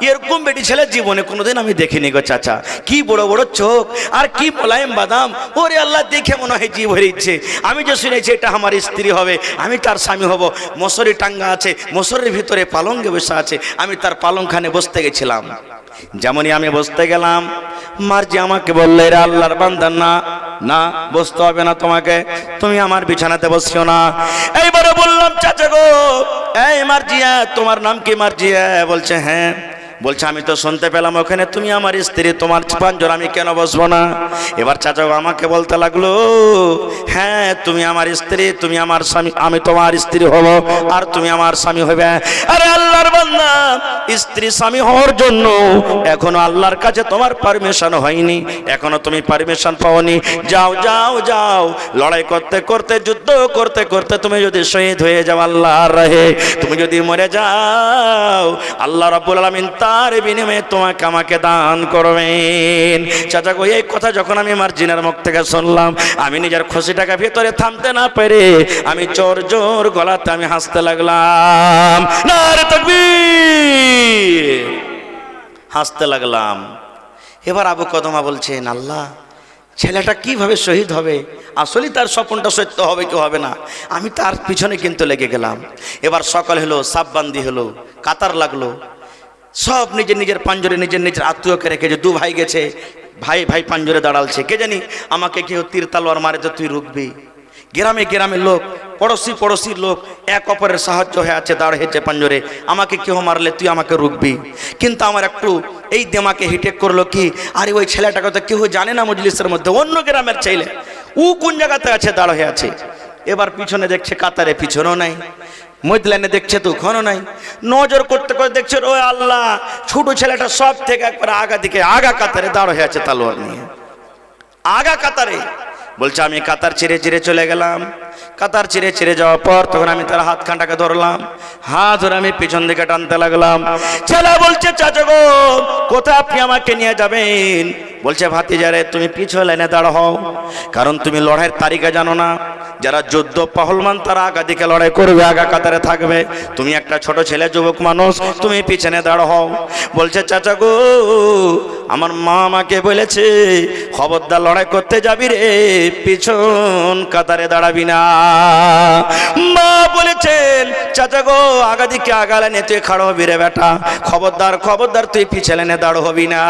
এরকম বেটি ছেলে জীবনে কোনোদিন আমি দেখিনি গো চাচা। কি বড় বড় চোখ আর কি মোলায়েম বাদাম! ওরে আল্লাহ, দেখে মনে হয় জীব হয়ে ইচ্ছে। আমি যে শুনেছি এটা আমার স্ত্রী হবে, আমি তার স্বামী হব। মশারি টাঙ্গা আছে, মশারির ভিতরে পালঙ্কে বসে আছে, আমি তার পালংখানে বসতে গেছিলাম। যেমনই আমি বসতে গেলাম, মার্জি আমাকে বললে, রে আল্লাহর বান্দা, না না, বসতে হবে না তোমাকে, তুমি আমার বিছানাতে বসিও না। এইবারে বললাম, চাচা গো, এই মার্জিয়া, তোমার নাম কি মার্জিয়া? বলছে হ্যাঁ। বলছে আমি তো শুনতে পেলাম ওখানে তুমি আমার স্ত্রী, তোমার পাঁচজন, আমি কেন বসবো না? এবার চাচা আমাকে বলতে লাগলো, হ্যাঁ তুমি আমার স্ত্রী, তুমি আমার স্বামী, আমি তোমার স্ত্রী হব আর তুমি আমার স্বামী হবে। আরে আল্লাহর বান্দা, স্ত্রী স্বামী হওয়ার জন্য এখনো আল্লাহর কাছে তোমার পারমিশন হয়নি, এখনো তুমি পারমিশন পাওনি। যাও যাও যাও, লড়াই করতে করতে, যুদ্ধ করতে করতে তুমি যদি শহীদ হয়ে যাও আল্লাহর রাহে, তুমি যদি মরে যাও, আল্লাহ রাব্বুল আলামিন তার বিনিময়ে তোমাকে আমাকে দান করবেন। চাচা গো, এই কথা যখন আমি মার্জিনার মুখ থেকে শুনলাম, আমি নিজের খুশিটাকে ভিতরে থামতে না পেরে আমি জোর জোর গলাতে আমি হাসতে লাগলাম, নারে তাকবীর, হাসতে লাগলাম। এবার আবু কদমা বলছেন, আল্লাহ, ছেলেটা কিভাবে শহীদ হবে? আসলে তার স্বপ্নটা সত্য হবে কি হবে না, আমি তার পিছনে কিন্তু লেগে গেলাম। এবার সকাল হলো, সাববান্দি হলো, কাতার লাগলো, সব নিজের নিজের পাঞ্জরে নিজের নিজের আত্মীয়কে রেখেছে। দু ভাই গেছে, ভাই ভাই পাঞ্জরে দাঁড়ালছে, কে জানি আমাকে কেউ তীর তালোয়ার মারে তো তুই রুখবি। গ্রামে গ্রামে লোক, পড়োশির লোক এক অপরের সাহায্য হয়ে আছে, দাঁড়িয়েছে পাঞ্জরে, আমাকে কেউ মারলে তুই আমাকে রুখবি। কিন্তু আমার একটু এই দেমাকে হিটেক করলো কি, আরে ওই ছেলেটাকে তো কেউ জানে না মজলিসের মধ্যে, অন্য গ্রামের ছেলে, ও কোন জায়গাতে আছে, দাঁড় হয়ে আছে। এবার পিছনে দেখছে কাতারে, পিছনেও নাই, মধ্যলাইনে দেখছে তো ওখানেও নাই। নজর করতে করে দেখছে, ও আল্লাহ, ছোট ছেলেটা সব থেকে একবার আগা দিকে, আগা কাতারে দাঁড় হয়ে আছে তালোয়ার নিয়ে, আগা কাতারে। বলছে আমি কাতার চিরে চিরে চলে গেলাম। কাতার চিরে চিরে যাওয়ার পর তখন আমি তার হাত খানটাকে ধরলাম, হাত ধরে আমি পিছন দিকে টানতে লাগলাম। ছেলে বলছে, চাচা গো, কোথায় আপনি আমাকে নিয়ে যাবেন? বলছে, ভাতিজারে, তুমি পিছন লাইনে দাঁড় হও, কারণ তুমি লড়াইয়ের তারিখে জানো না। যারা যোদ্ধ পহলমান তারা আগা দিকে লড়াই করবে, আগা কাতারে থাকবে, তুমি একটা ছোট ছেলে, যুবক মানুষ, তুমি পিছনে দাঁড় হও। বলছে, চাচা গো, আমার মা আমাকে বলেছে, খবরদার লড়াই করতে যাবি রে, পিছন কাতারে দাঁড়াবি না। মা বলেছেন, চাচা গো, আগা দিকে আগা লাইনে তুই খাড়ো হবি রে বেটা, খবরদার খবরদার তুই পিছে লাইনে দাঁড় হবি না।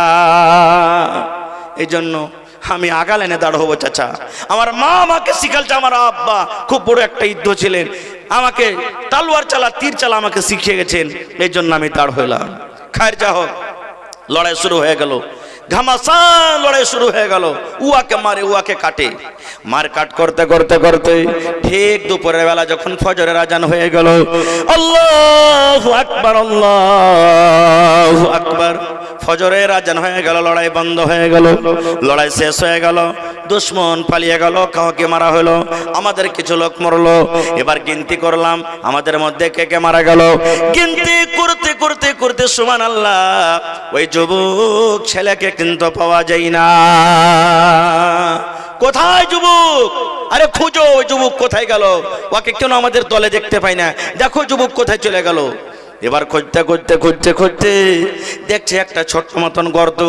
এই জন্য আমি আগা লাইনে দাঁড় হবো চাচা। আমার মা আমাকে শিখালছে, আমার আব্বা খুব বড় একটা যুদ্ধ ছিলেন, আমাকে তালোয়ার চালা, তীর চালা আমাকে শিখিয়ে গেছেন, এই জন্য আমি দাঁড় হইলাম। খায়ের যা হোক, লড়াই শুরু হয়ে গেল, ঘামাসান লড়াই শুরু হয়ে গেল। উয়াকে মারে, উয়াকে কাটে, মার কাট করতে করতে করতে ঠিক দুপুরের বেলা যখন ফজরের আজান হয়ে গেল, আল্লাহু আকবার, আল্লাহু আকবার, ফজরের আজান হয়ে গেল, লড়াই বন্ধ হয়ে গেল, লড়াই শেষ হয়ে গেল, দুশ্মন পালিয়ে গেল, কাউকে মারা হলো, আমাদের কিছু লোক মরলো। এবার গিনতি করলাম আমাদের মধ্যে কে কে মারা গেল। গিনতি করতে করতে করতে সুবহানাল্লাহ, ওই যুবক ছেলেকে কিন্তু পাওয়া যায় না। কোথায় যুবক? আরে খুঁজো ওই যুবক কোথায় গেল, ওকে কেন আমাদের দলে দেখতে পাই না, দেখো যুবক কোথায় চলে গেল। এবার খুঁজতে খুঁজতে খুঁজতে খুঁজতে দেখছে একটা ছোট্ট মতন গর্ত,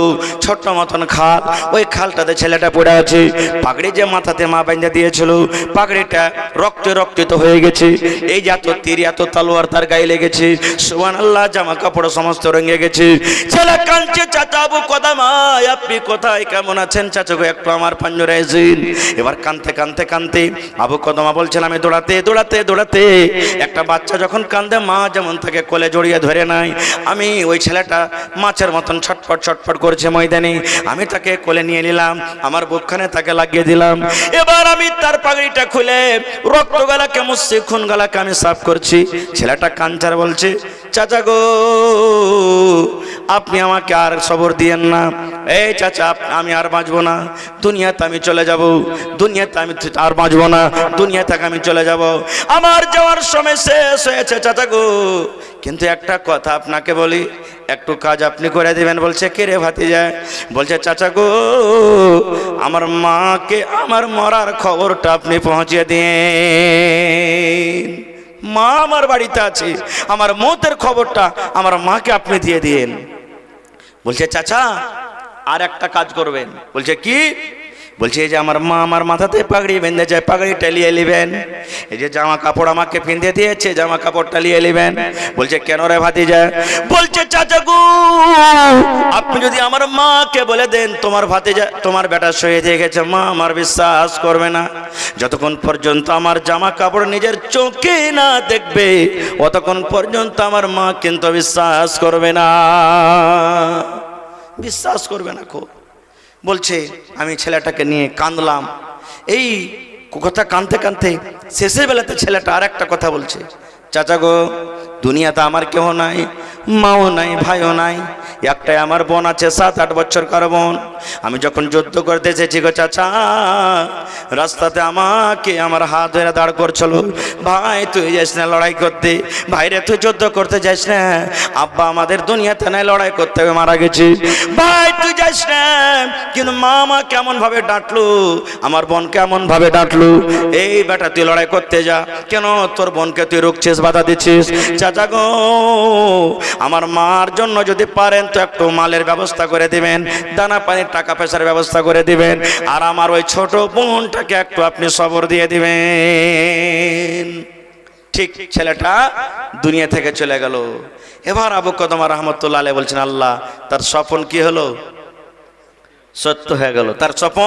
ছোট্ট মতন খাল, ওই খালটাতে ছেলেটা পড়ে আছে। পাগড়ি যে মাথাতে মা বেঁধে দিয়েছিল, পাগড়িটা রক্তে রক্তিত হয়ে গেছে। এই যে এত তীর এত তলোয়ার তার গায়ে লেগেছে, সুবহানাল্লাহ, জামা কাপড় সমস্ত রঙে গেছে। ছেলে কাঁদছে, চাচা আবু কদামা আপনি কোথায়, কেমন আছেন চাচা গো, একটু আমার পাঞ্জরে এসেন। এবার কাঁদতে কাঁদতে কাঁদতে আবু কদামা বলছেন, আমি দৌড়াতে দৌড়াতে দৌড়াতে, একটা বাচ্চা যখন কাঁদে মা যেমন তাকে কোলে জড়িয়ে ধরে নাই, আমি ওই ছেলেটা মাছের মতন ছটফট ছটফট করছে ময়দানে, আমি তাকে কোলে নিয়ে নিলাম, আমার বুকখানে তাকে লাগিয়ে দিলাম। এবার আমি তার পাগড়িটা খুলে রক্ত গালাকে মুছছি, খুন গালাকে আমি সাফ করছি। ছেলেটা কাঞ্চার বলছে, চাচা গো আপনি আমাকে আর সবর দিয়েন না, এই চাচা আমি আর বাঁচবো না, দুনিয়াতে আমি চলে যাব, দুনিয়াতে আমি আর বাঁচবো না, দুনিয়া থেকে আমি চলে যাব, আমার যাওয়ার সময় শেষ হয়েছে চাচা গো। কিন্তু একটা কথা আপনাকে বলি, একটু কাজ আপনি করে দিবেন। বলছে কে রে ভাতিজা? বলছে চাচা গো আমার মাকে আমার মরার খবরটা আপনি পৌঁছে দিন, মা আমার বাড়িতে আছে, আমার মৌতের খবরটা আমার মাকে আপনি দিয়ে দিন। বলছে চাচা আর একটা কাজ করবেন। বলছে কি? বলছে এই যে আমার মা আমার মাথাতে পাগড়ি বেঁধে যায়, পাগড়িটা নিয়ে নেবেন। এই যে জামা কাপড় আমাকে পিঁধে দিয়েছে, জামা কাপড়টা নিয়ে নেবেন। বলছে কেন রে ভাতিজা? বলছে চাচা গো আপনি যদি আমার মাকে বলে দেন তোমার ভাতিজা তোমার বেটা শহীদ হয়ে গেছে, মা আমার বিশ্বাস করবে না। যতক্ষণ পর্যন্ত আমার জামা কাপড় নিজের চোখে না দেখবে অতক্ষণ পর্যন্ত আমার মা কিন্তু বিশ্বাস করবে না, বিশ্বাস করবে না। খুব বলছে আমি ছেলেটাকে নিয়ে কাঁদলাম। এই কথা কাঁদতে কাঁদতে শেষের বেলাতে ছেলেটা আর একটা কথা বলছে, চাচা গো দুনিয়াতে আমার কেউ নাই, মাও নাই, ভাইও নাই, একটাই আমার বোন আছে 7-8 বছরকার বোন। আমি যখন যুদ্ধ করতে এসেছি গো চাচা, রাস্তাতে আমাকে আমার হাত ধরে দাঁড় করছিল, ভাই তুই যাস না লড়াই করতে, ভাইরে তুই যুদ্ধ করতে যাস না, আব্বা আমাদের দুনিয়াতে নাই, লড়াই করতে হবে, মারা গেছি, ভাই তুই যাস না। কিন্তু মা কেমন ভাবে ডাঁটলো, আমার বোন কেমন ভাবে ডাঁটলো, এই বেটা তুই লড়াই করতে যা, কেন তোর বোনকে তুই রুখছিস, বাধা দিচ্ছিস। চাচা গো আমার মার জন্য যদি পারেন তো একটু মালের ব্যবস্থা করে দিবেন, দানা পানির টাকা পয়সার ব্যবস্থা করে দিবেন, আর আমার ওই ছোট বোনটাকে একটু আপনি সবর দিয়ে দিবেন। ঠিক ছেলেটা দুনিয়া থেকে চলে গেল। এবার আবু কদমা রহমতুল্লাহ আলাইহি বলছেন আল্লাহ তার স্বপ্ন কি হলো? সত্য হয়ে গেল, তার স্বপ্ন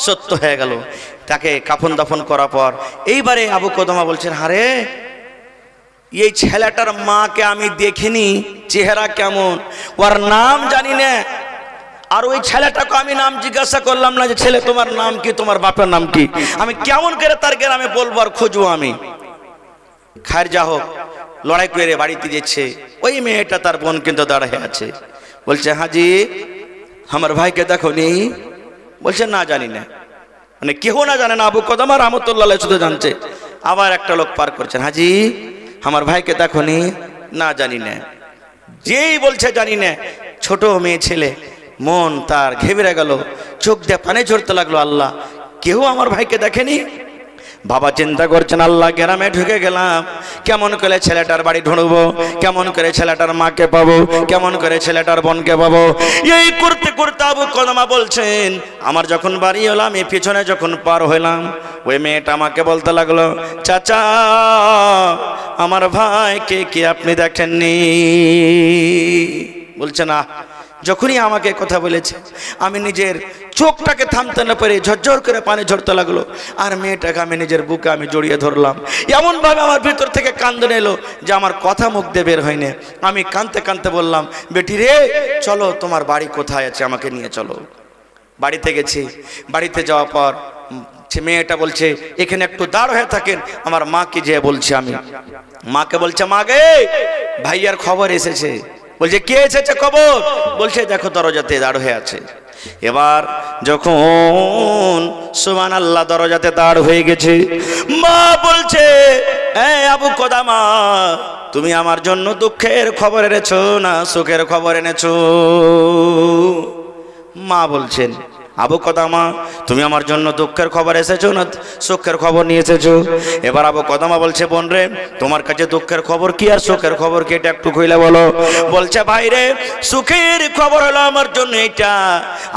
সত্য হয়ে গেল। তাকে কাফন দাফন করার পর এইবারে আবু কদমা বলছেন হারে এই ছেলেটার মাকে আমি দেখিনি, চেহারা কেমন, ওর নাম জানি না, আর ওই ছেলেটাকে আমি নাম জিজ্ঞাসা করলাম না যে ছেলে তোমার নাম কি, তোমার বাপের নাম কি, আমি কেমন করে তার গ্রামে বলবো আর খুঁজবো আমি। খায়ের যা হোক লড়াই করে বাড়িতে যাচ্ছে, ওই মেয়েটা তার বোন কিন্তু দাঁড়িয়ে আছে। বলছে হাজি আমার ভাইকে দেখো নি? বলছে না জানি না, মানে কেউ না জানে না, আবু কদমা রহমতুল্লাহ আলাইহি শুধু জানছে। আবার একটা লোক পার করছেন, হাজি আমার ভাইকে দেখো নি? না জানি না। যেই বলছে জানি না, ছোট মেয়ে ছেলে মন তার ঘেবড়ে গেল, চোখ দিয়ে পানি ঝরতে লাগলো, আল্লাহ কেউ আমার ভাইকে দেখেনি। বাবা চিন্তা করছেন আল্লাহ গ্রামে ঢুকে গেলাম, কেমন করে ছেলেটার বাড়ি ঢুকবো, কেমন করে ছেলেটার মাকে পাবো, কেমন করে ছেলেটার বোনকে পাবো। এই করতে করতে আবু কদমা বলছেন আমার যখন বাড়ি হলাম, এই পিছনে যখন পার হইলাম, ওই মেয়েটা আমাকে বলতে লাগলো চাচা আমার ভাইকে কি আপনি দেখেননি? বলছে না। যখনই আমাকে কথা বলেছে আমি নিজের চোখটাকে থামতে না পারে ঝরঝর করে পানি ঝরতে লাগলো, আর মেয়েটাকে আমি নিজের বুকে আমি জড়িয়ে ধরলাম। এমন ভাবে আমার ভিতর থেকে কান্দন এলো যে আমার কথা মুখ দিয়ে বের হয়নি। আমি কাঁদতে কাঁদতে বললাম বেটি রে চলো, তোমার বাড়ি কোথায় আছে, আমাকে নিয়ে চলো। বাড়িতে গেছি, বাড়িতে যাওয়ার পর মেয়েটা বলছে এখানে একটু দাঁড় হয়ে থাকেন, আমার মাকে যে বলছে, আমি মাকে বলছে মা গে ভাইয়ার খবর এসেছে। বলছে কে এসেছে খবর? বলছে দেখো দরজাতে দাঁড় হয়ে আছে। এবার যখন সুবহানাল্লাহ দরজাতে দাঁড় হয়ে গেছে, মা বলছে এই আবু কদামা তুমি আমার জন্য দুঃখের খবর এনেছো না সুখের খবর এনেছো? মা বলছেন আবু কদামা, তুমি আমার জন্য দুঃখের খবর এসেছো না সুখের খবর নিয়ে এসেছো? এবার আবু কদামা বলছে, বোন রে, তোমার কাছে দুঃখের খবর কি আর সুখের খবর কি, এটা একটু কইলে বলো। বলছে, ভাই রে, সুখের খবর হলো আমার জন্য এটা,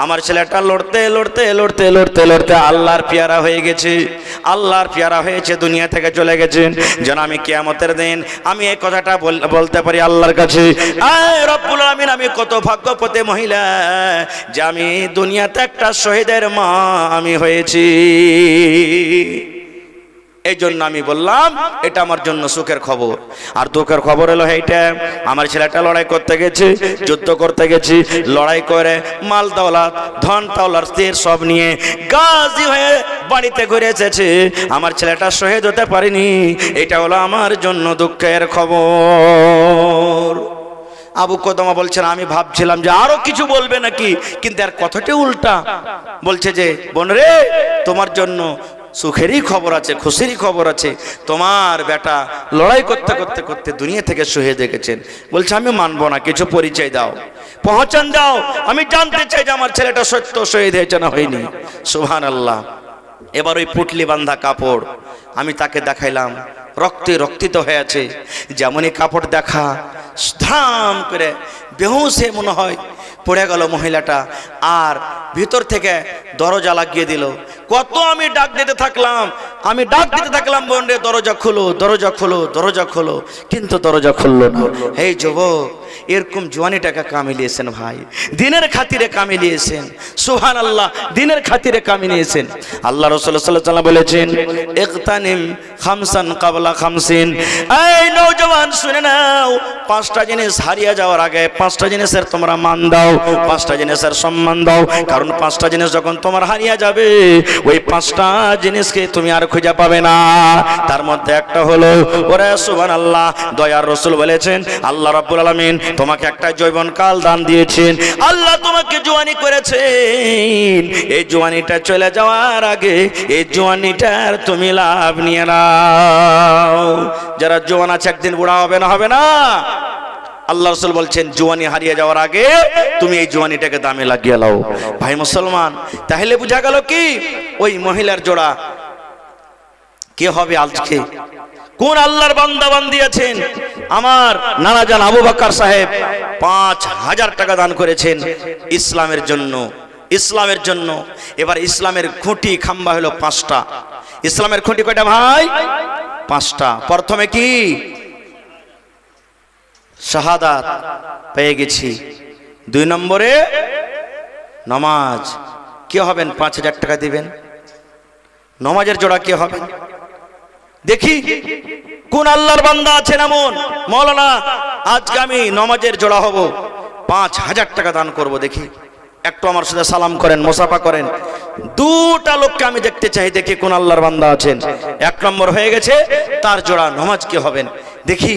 আমার ছেলেটা লড়তে লড়তে লড়তে লড়তে লড়তে আল্লাহর পেয়ারা হয়ে গেছে, আল্লাহর পেয়ারা হয়েছে, দুনিয়া থেকে চলে গেছেন। যেন আমি কিয়ামতের দিন আমি এই কথাটা বলতে পারি আল্লাহর কাছে, আয় রব্বুল আলামিন, আমি কত ভাগ্যবতী মহিলা যে আমি দুনিয়াতে একটা শহীদের মা আমি হয়েছি। এই জন্য আমি বললাম এটা আমার জন্য সুখের খবর। আর দুঃখের খবর হলো এইটা, আমার ছেলেটা লড়াই করতে গেছে, যুদ্ধ করতে গেছি, লড়াই করে মাল দৌলত ধন দৌলত স্ত্রীর সব নিয়ে গাজী হয়ে বাড়িতে ঘুরে এসেছে, আমার ছেলেটা শহীদ হতে পারেনি। এটা হলো আমার জন্য দুঃখের খবর। আবু কদামা বলছেন, আমি ভাবছিলাম যে আরো কিছু বলবে নাকি, কিন্তু আর কথাটি উল্টা। বলছে যে, বোন রে, তোমার জন্য সুখেরই খবর আছে, খুশিরই খবর আছে, তোমার বেটা লড়াই করতে করতে করতে দুনিয়া থেকে শহীদ গেছেন। বলছে, আমি মানবো না, কিছু পরিচয় দাও, পহচান দাও, আমি জানতে চাই যে আমার ছেলেটা সত্য শহীদ হয়েছে না হয়নি। সুবহানাল্লাহ। এবার ওই পুটলি বাঁধা কাপড় আমি তাকে দেখাইলাম, রক্তে রক্তিত হয়ে আছে। যেমনই কাপড় দেখা, ধাম করে বেহুশে মনে হয় পড়ে গেল মহিলাটা, আর ভিতর থেকে দরজা লাগিয়ে দিল। কত আমি ডাক দিতে থাকলাম, আমি ডাক দিতে থাকলাম, বোন রে, দরজা খোলো, দরজা খোলো, দরজা খোলো, কিন্তু দরজা খুললো না। এই যুবক, এরকম জওয়ানিটাকে কামিলিয়েছেন ভাই, দিনের খাতিরে কামিলিয়েছেন। সুবহানাল্লাহ, দিনের খাতিরে কামিলিয়েছেন। আল্লাহ রাসূল সাল্লাল্লাহু আলাইহি ওয়াসাল্লাম বলেছেন, ইগতানিম খামসান ক্বাবলা খামসিন। এই নওজওয়ান, শুনে নাও, পাঁচটা জিনিস হারিয়ে যাওয়ার আগে পাঁচটা জিনিসের তোমরা মান দাও, পাঁচটা জিনিসের সম্মান দাও। কারণ পাঁচটা জিনিস যখন তোমার হারিয়ে যাবে, ওই পাঁচটা জিনিসকে তুমি আর খুঁজে পাবে না। তার মধ্যে একটা হলো, ওরে সুবহানাল্লাহ, দয়ার রাসূল বলেছেন, আল্লাহ রাব্বুল আলামিন তোমাকে একটা যৌবনকাল দান দিয়েছেন, আল্লাহ তোমাকে জওয়ানি করেছেন। এই জওয়ানিটা চলে যাওয়ার আগে এই জওয়ানিটার তুমি লাভ নিয়ে নাও। যারা জওয়ান আছে একদিন বুড়া হবে না, হবে না? আল্লাহ রাসূল বলছেন, জওয়ানি হারিয়ে যাওয়ার আগে তুমি এই জওয়ানিটাকে দামে লাগিয়ে নাও। ভাই মুসলমান, তাহলে বোঝা গেল কি ওই মহিলার জোড়া কে হবে আজকে? কোন আল্লাহর বান্দা বান্দি আছেন? আমার নানা জান আবু বকর সাহেব ৫,০০০ টাকা দান করেছেন ইসলামের জন্য, ইসলামের জন্য। এবার ইসলামের খুঁটি খাম্বা হলো ৫টা। ইসলামের খুঁটি কয়টা ভাই? ৫টা। প্রথমে কি? শাহাদাত পেয়ে গেছি। ২ নম্বরে নামাজ। কে হবেন ৫,০০০ টাকা দিবেন? নামাজের জোড়া কে হবেন? দেখি কোন আল্লাহর বান্দা আছেন এমন, মাওলানা আজকে আমি নামাজের জোড়া হব, ৫,০০০ টাকা দান করব। দেখি একটু আমার সাথে সালাম করেন, মুসাফা করেন। 2টা লোককে আমি দেখতে চাই, দেখি কোন আল্লাহর বান্দা আছেন। ১ নম্বর হয়ে গেছে, তার জোড়া নামাজ কে হবেন? দেখি।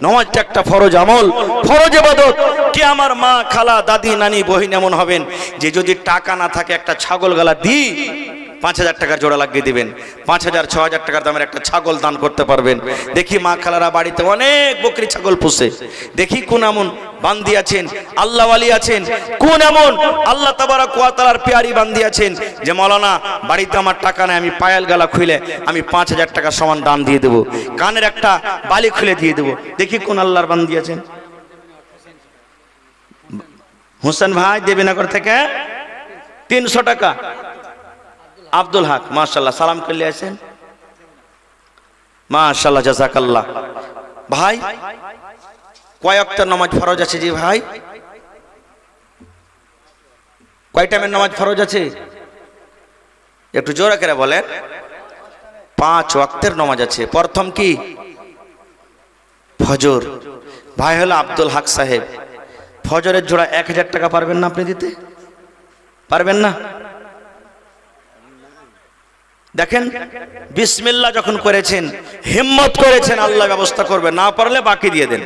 নামাজটা একটা ফরজ আমল, ফরজ ইবাদত। কে আমার মা, খালা, দাদি, নানি, বহিন এমন হবেন যে যদি টাকা না থাকে একটা ছাগল গলা দিই ৫,০০০ টাকার জোড়া লাগিয়ে দিবেন। ৫,০০০ ৬,০০০ টাকার দামের একটা ছাগল দান করতে পারবেন। দেখি মা খালারা বাড়িতে অনেক বকরি ছাগল পুষে, দেখি কোন এমন বান্দি আছেন, আল্লাহ ওয়ালি আছেন, কোন এমন আল্লাহ তাবারক ওয়া তাআলার পেয়ারি বান্দি আছেন যে মাওলানা বাড়িতে আমার টাকা নেই, আমি পায়েল গলা খুলে আমি ৫,০০০ টাকা সমান দান দিয়ে দেবো, কানের একটা বালি খুলে দিয়ে দেবো। দেখি কোন আল্লাহর বান্দি আছেন। হোসেন ভাই দেবীনগর থেকে ৩০০ টাকা। আব্দুল হক, মাশাআল্লাহ, সালাম করলে আছেন, মাশাআল্লাহ, জাযাকাল্লাহ। ভাই কয় ওয়াক্তের নামাজ ফরজ আছে? জি ভাই, কয় টাইমের নামাজ ফরজ আছে? একটু জোরে করে বলেন। 5 ওয়াক্তের নামাজ আছে। প্রথম কি? ফজর। ভাই হলো আব্দুল হক সাহেব, ফজরের জোড়া ১,০০০ টাকা পারবেন না আপনি দিতে? পারবেন না? দেখেন, বিসমিল্লাহ যখন করেছেন, হিম্মত করেছেন, আল্লাহ ব্যবস্থা করবে, না পারলে বাকি দিয়ে দেন।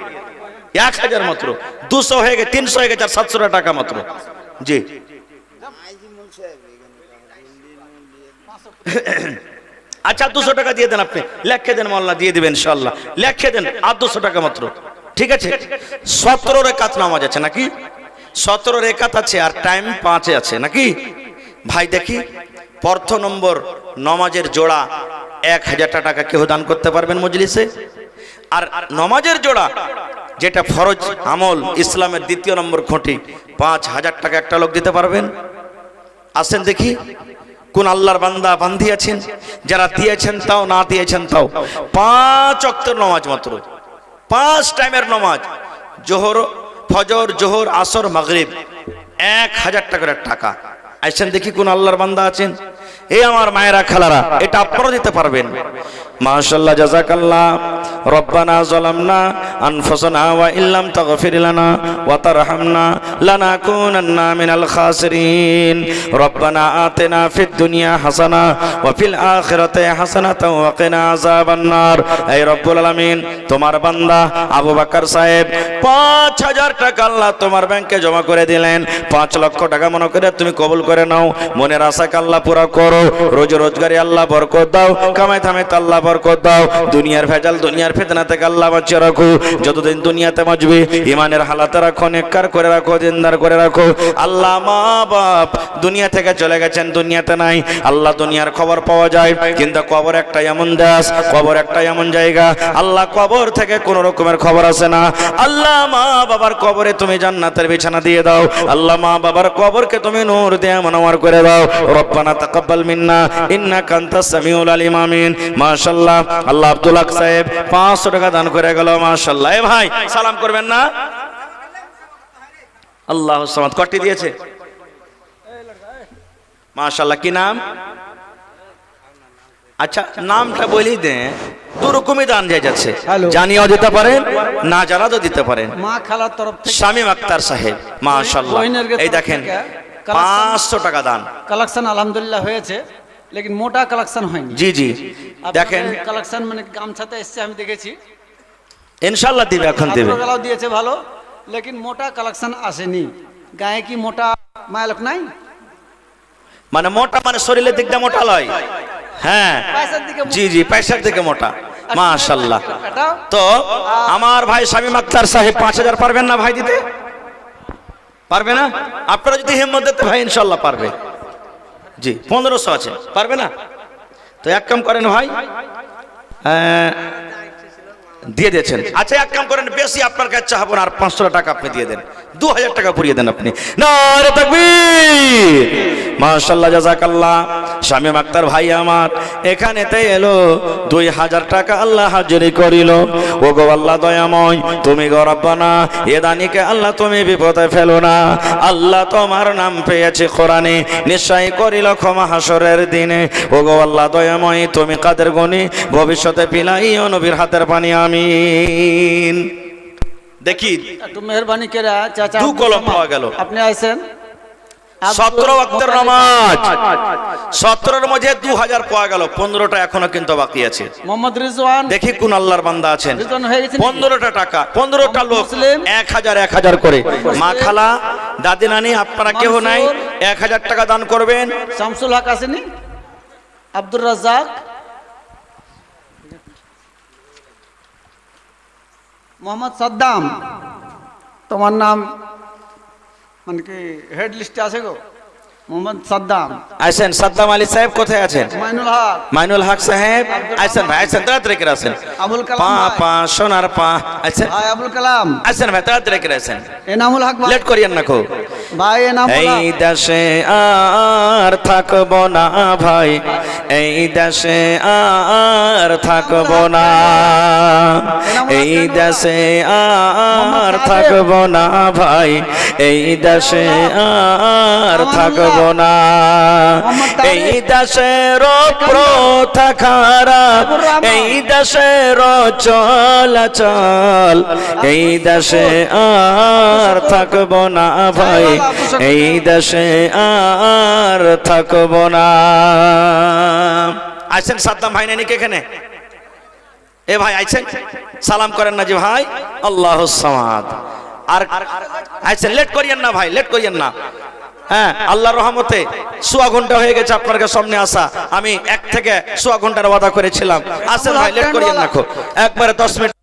১,০০০ মাত্র, ২০০ হয়ে গেছে, ৩০০ হয়ে গেছে, আর ৭০০ টাকা মাত্র। জি আচ্ছা, ২০০ টাকা দিয়ে দেন, আপনি লেখে দেন, মোল্লা দিয়ে দিবেন ইনশাআল্লাহ, লেখে দেন, আর ২০০ টাকা মাত্র। ঠিক আছে। ১৭ রাকাত নামাজ আছে নাকি? ১৭ রাকাত আছে, আর টাইম 5 আছে নাকি? ভাই দেখি প্রথম নম্বর নমাজের জোড়া 1000 টাকা কেউ দান করতে পারবেন মজলিসে? আর নমাজের জোড়া যেটা ফরজ আমল ইসলামের দ্বিতীয় নম্বর খুঁটি 5000 টাকা একটা লোক দিতে পারবেন? আসেন দেখি কোন আল্লাহর বান্দা বান্দি আছেন যারা দিয়েছেন তাও না দিয়েছেন তাও। 5 ওয়াক্তের নামাজ, মাত্র 5 টাইমের নামাজ, জোহর ফজর জোহর আসর মাগরিব, 1000 টাকার টাকা। আসেন দেখি কোন আল্লাহর বান্দা আছেন। এই আমার মায়েরা খালারা, এটা আপনারা দিতে পারবেন। মাশাআল্লাহ, জাযাকাল্লাহ। রব্বানা যালামনা আনফুসানা ওয়া ইল্লাম তাগফির লানা ওয়া তারহামনা লানাকুনান্না মিনাল খাসিরিন। রব্বানা আতিনা ফিদ দুনিয়া হাসানা ওয়া ফিল আখিরাতি হাসানাতাও ওয়া কিনা আযাবান নার। হে রব্বুল আলামিন, তোমার বান্দা আবু বকর সাহেব 5000 টাকা আল্লাহ তোমার ব্যাংকে জমা করে দিলেন। 5 লক্ষ টাকা মনে করে তুমি কবুল করে নাও। মনের আশাকে আল্লাহ পুরা করো। রোজ রোজগারে আল্লাহ বরকত দাও, কামাই থামাইতে আল্লাহ বরকত দাও। দুনিয়ার ভেজাল দুনিয়ার ফিতনা থেকে আল্লাহ বাঁচিয়ে রাখো। যতদিন দুনিয়াতে বাঁচবে ইমানের হালাতে রাখো, নেককার করে রাখো, দিনদার করে রাখো। আল্লাহ মা বাপ দুনিয়া থেকে চলে গেছেন, দুনিয়াতে নাই। আল্লাহ দুনিয়ার খবর পাওয়া যায়, কিন্তু কবর একটা এমন দেশ, কবর একটা এমন জায়গা, আল্লাহ কবর থেকে কোনো রকমের খবর আসে না। আল্লাহ মা বাবার কবরে তুমি জান্নাতের বিছানা দিয়ে দাও। আল্লাহ মা বাবার কবরকে তুমি নূর দিয়ে মনোয়ার করে দাও। রব্বানা তাকাব্বাল মিন্না ইন্নাকা আনতাস সামিউল আলিম। আমিন। মাশাআল্লাহ। আল্লাহ আব্দুল হক সাহেব 500 টাকা দান করে গেল। মাশাআল্লাহ। এ ভাই সালাম করবেন না? আল্লাহু সামাদ। কটি দিয়েছে? মাশাআল্লাহ। কি নাম? আচ্ছা, নামটা বলি দেন। দু রকমই দান হয়ে যাচ্ছে, জানিও দিতে পারেন, না জানাও দিতে পারেন। মা খালার তরফ থেকে শামীম আক্তার সাহেব, মাশাআল্লাহ। এই দেখেন 500 টাকা দান। কালেকশন আলহামদুলিল্লাহ হয়েছে, লেকিন মোটা কালেকশন হয়নি। জি জি, দেখেন কালেকশন মানে গামছাতে এসছে, আমি দেখেছি। ইনশাআল্লাহ দিবে, এখন দিবে। গলাও দিয়েছে ভালো, লেকিন মোটা কালেকশন আসেনি। গায়ে কি মোটা মায়ালক নাই? মানে মোটা মানে শরীরের দিকটা মোটা লয়। হ্যাঁ জি জি, পয়সার দিকে মোটা। মাশাআল্লাহ। তো আমার ভাই শামীম আক্তার সাহেব 5000 পারবেন না ভাই দিতে? পারবে না? আপনারা যদি হিম্মত দিতে ভাই ইনশাআল্লাহ পারবে। জি 1500 আছে, পারবে না? তো এক কাম করেন ভাই, দিয়ে দিয়েছেন। আচ্ছা এক কাম করেন, বেশি আপনার কাছে চাহাবো না, আর 500 টাকা আপনি দিয়ে দেন, 2000 টাকা পুরিয়ে দেন আপনি। নারে তাকবীর। মাশাআল্লাহ, জাযাকাল্লাহ। শামীম আক্তার ভাই আমার এখানেতে এলো 2000 টাকা আল্লাহ হাজিরি করিল। ও গো আল্লাহ দয়াময়, তুমি গো রব্বানা এ দানিকে আল্লাহ তুমি বিপদে ফেলো না। আল্লাহ তোমার নাম পেয়েছে কোরআনে, নিশ্চয়ই করিল ক্ষমা হাসরের দিনে। ও গো আল্লাহ দয়াময়, তুমি কাদের গনি ভবিষ্যতে পিলাইও নবীর হাতের পানি। আমিন। দেখি একটু মেহরবানি করে চাচা, 2 কলম পাওয়া গেল। আপনি আইছেন 17 ওয়াক্তের নামাজ, 17 এর মধ্যে 2000 পাওয়া গেল, 15টা এখনো কিন্তু বাকি আছে। মোহাম্মদ রিজওয়ান, দেখি কোন আল্লাহর বান্দা আছেন। 15টা টাকা, 15টা লোক 1000 করে। মা খালা দাদি নানি আপনারা কেউ নাই, 1000 টাকা দান করবেন। শামসুল হক আসেনি? আব্দুর রাজ্জাক, মোহাম্মদ সাদ্দাম, তোমার নাম মানে কি হেড লিস্টে আছে গো? মোহাম্মদ সাদ্দাম আছেন। সাদ্দাম আলী সাহেব কোথায় আছেন? মাইনুল হক, মাইনুল হক সাহেব আছেন ভাই, আছেন, তাড়াতাড়ি করে আছেন। আবুল কালাম পা সোনার পা আছেন ভাই, আবুল কালাম আছেন ভাই, তাড়াতাড়ি করে আছেন। এনামুল হক ভাই, লেট করিয়েন না কো ভাই। এনামুল হক, এই দেশে আর থাকবো না ভাই, এই দেশে আর থাকবো না, এই দেশে আর থাকবো না ভাই, এই দেশে আর থাকবো না, এই দেশের প্রথা খারাপ, এই দেশের চলাচল, এই দেশে আর থাকবো না ভাই, এই দেশে আর থাকবো না। আছেন সাদ্দাম ভাই নাকি এখানে? এ ভাই আছেন, সালাম করেন না জি ভাই। আল্লাহুস সামাদ। আর আছেন, লেট করিয়েন না ভাই, লেট করিয়েন না। হ্যাঁ, আল্লাহর রহমতে 1.25 ঘন্টা হয়ে গেছে আপনার সামনে আসা। আমি 1 থেকে 1.25 ঘন্টার ওয়াদা করেছিলাম। আসেন ভাই, লেট করিয়েন না, একবারে 10 মিনিট।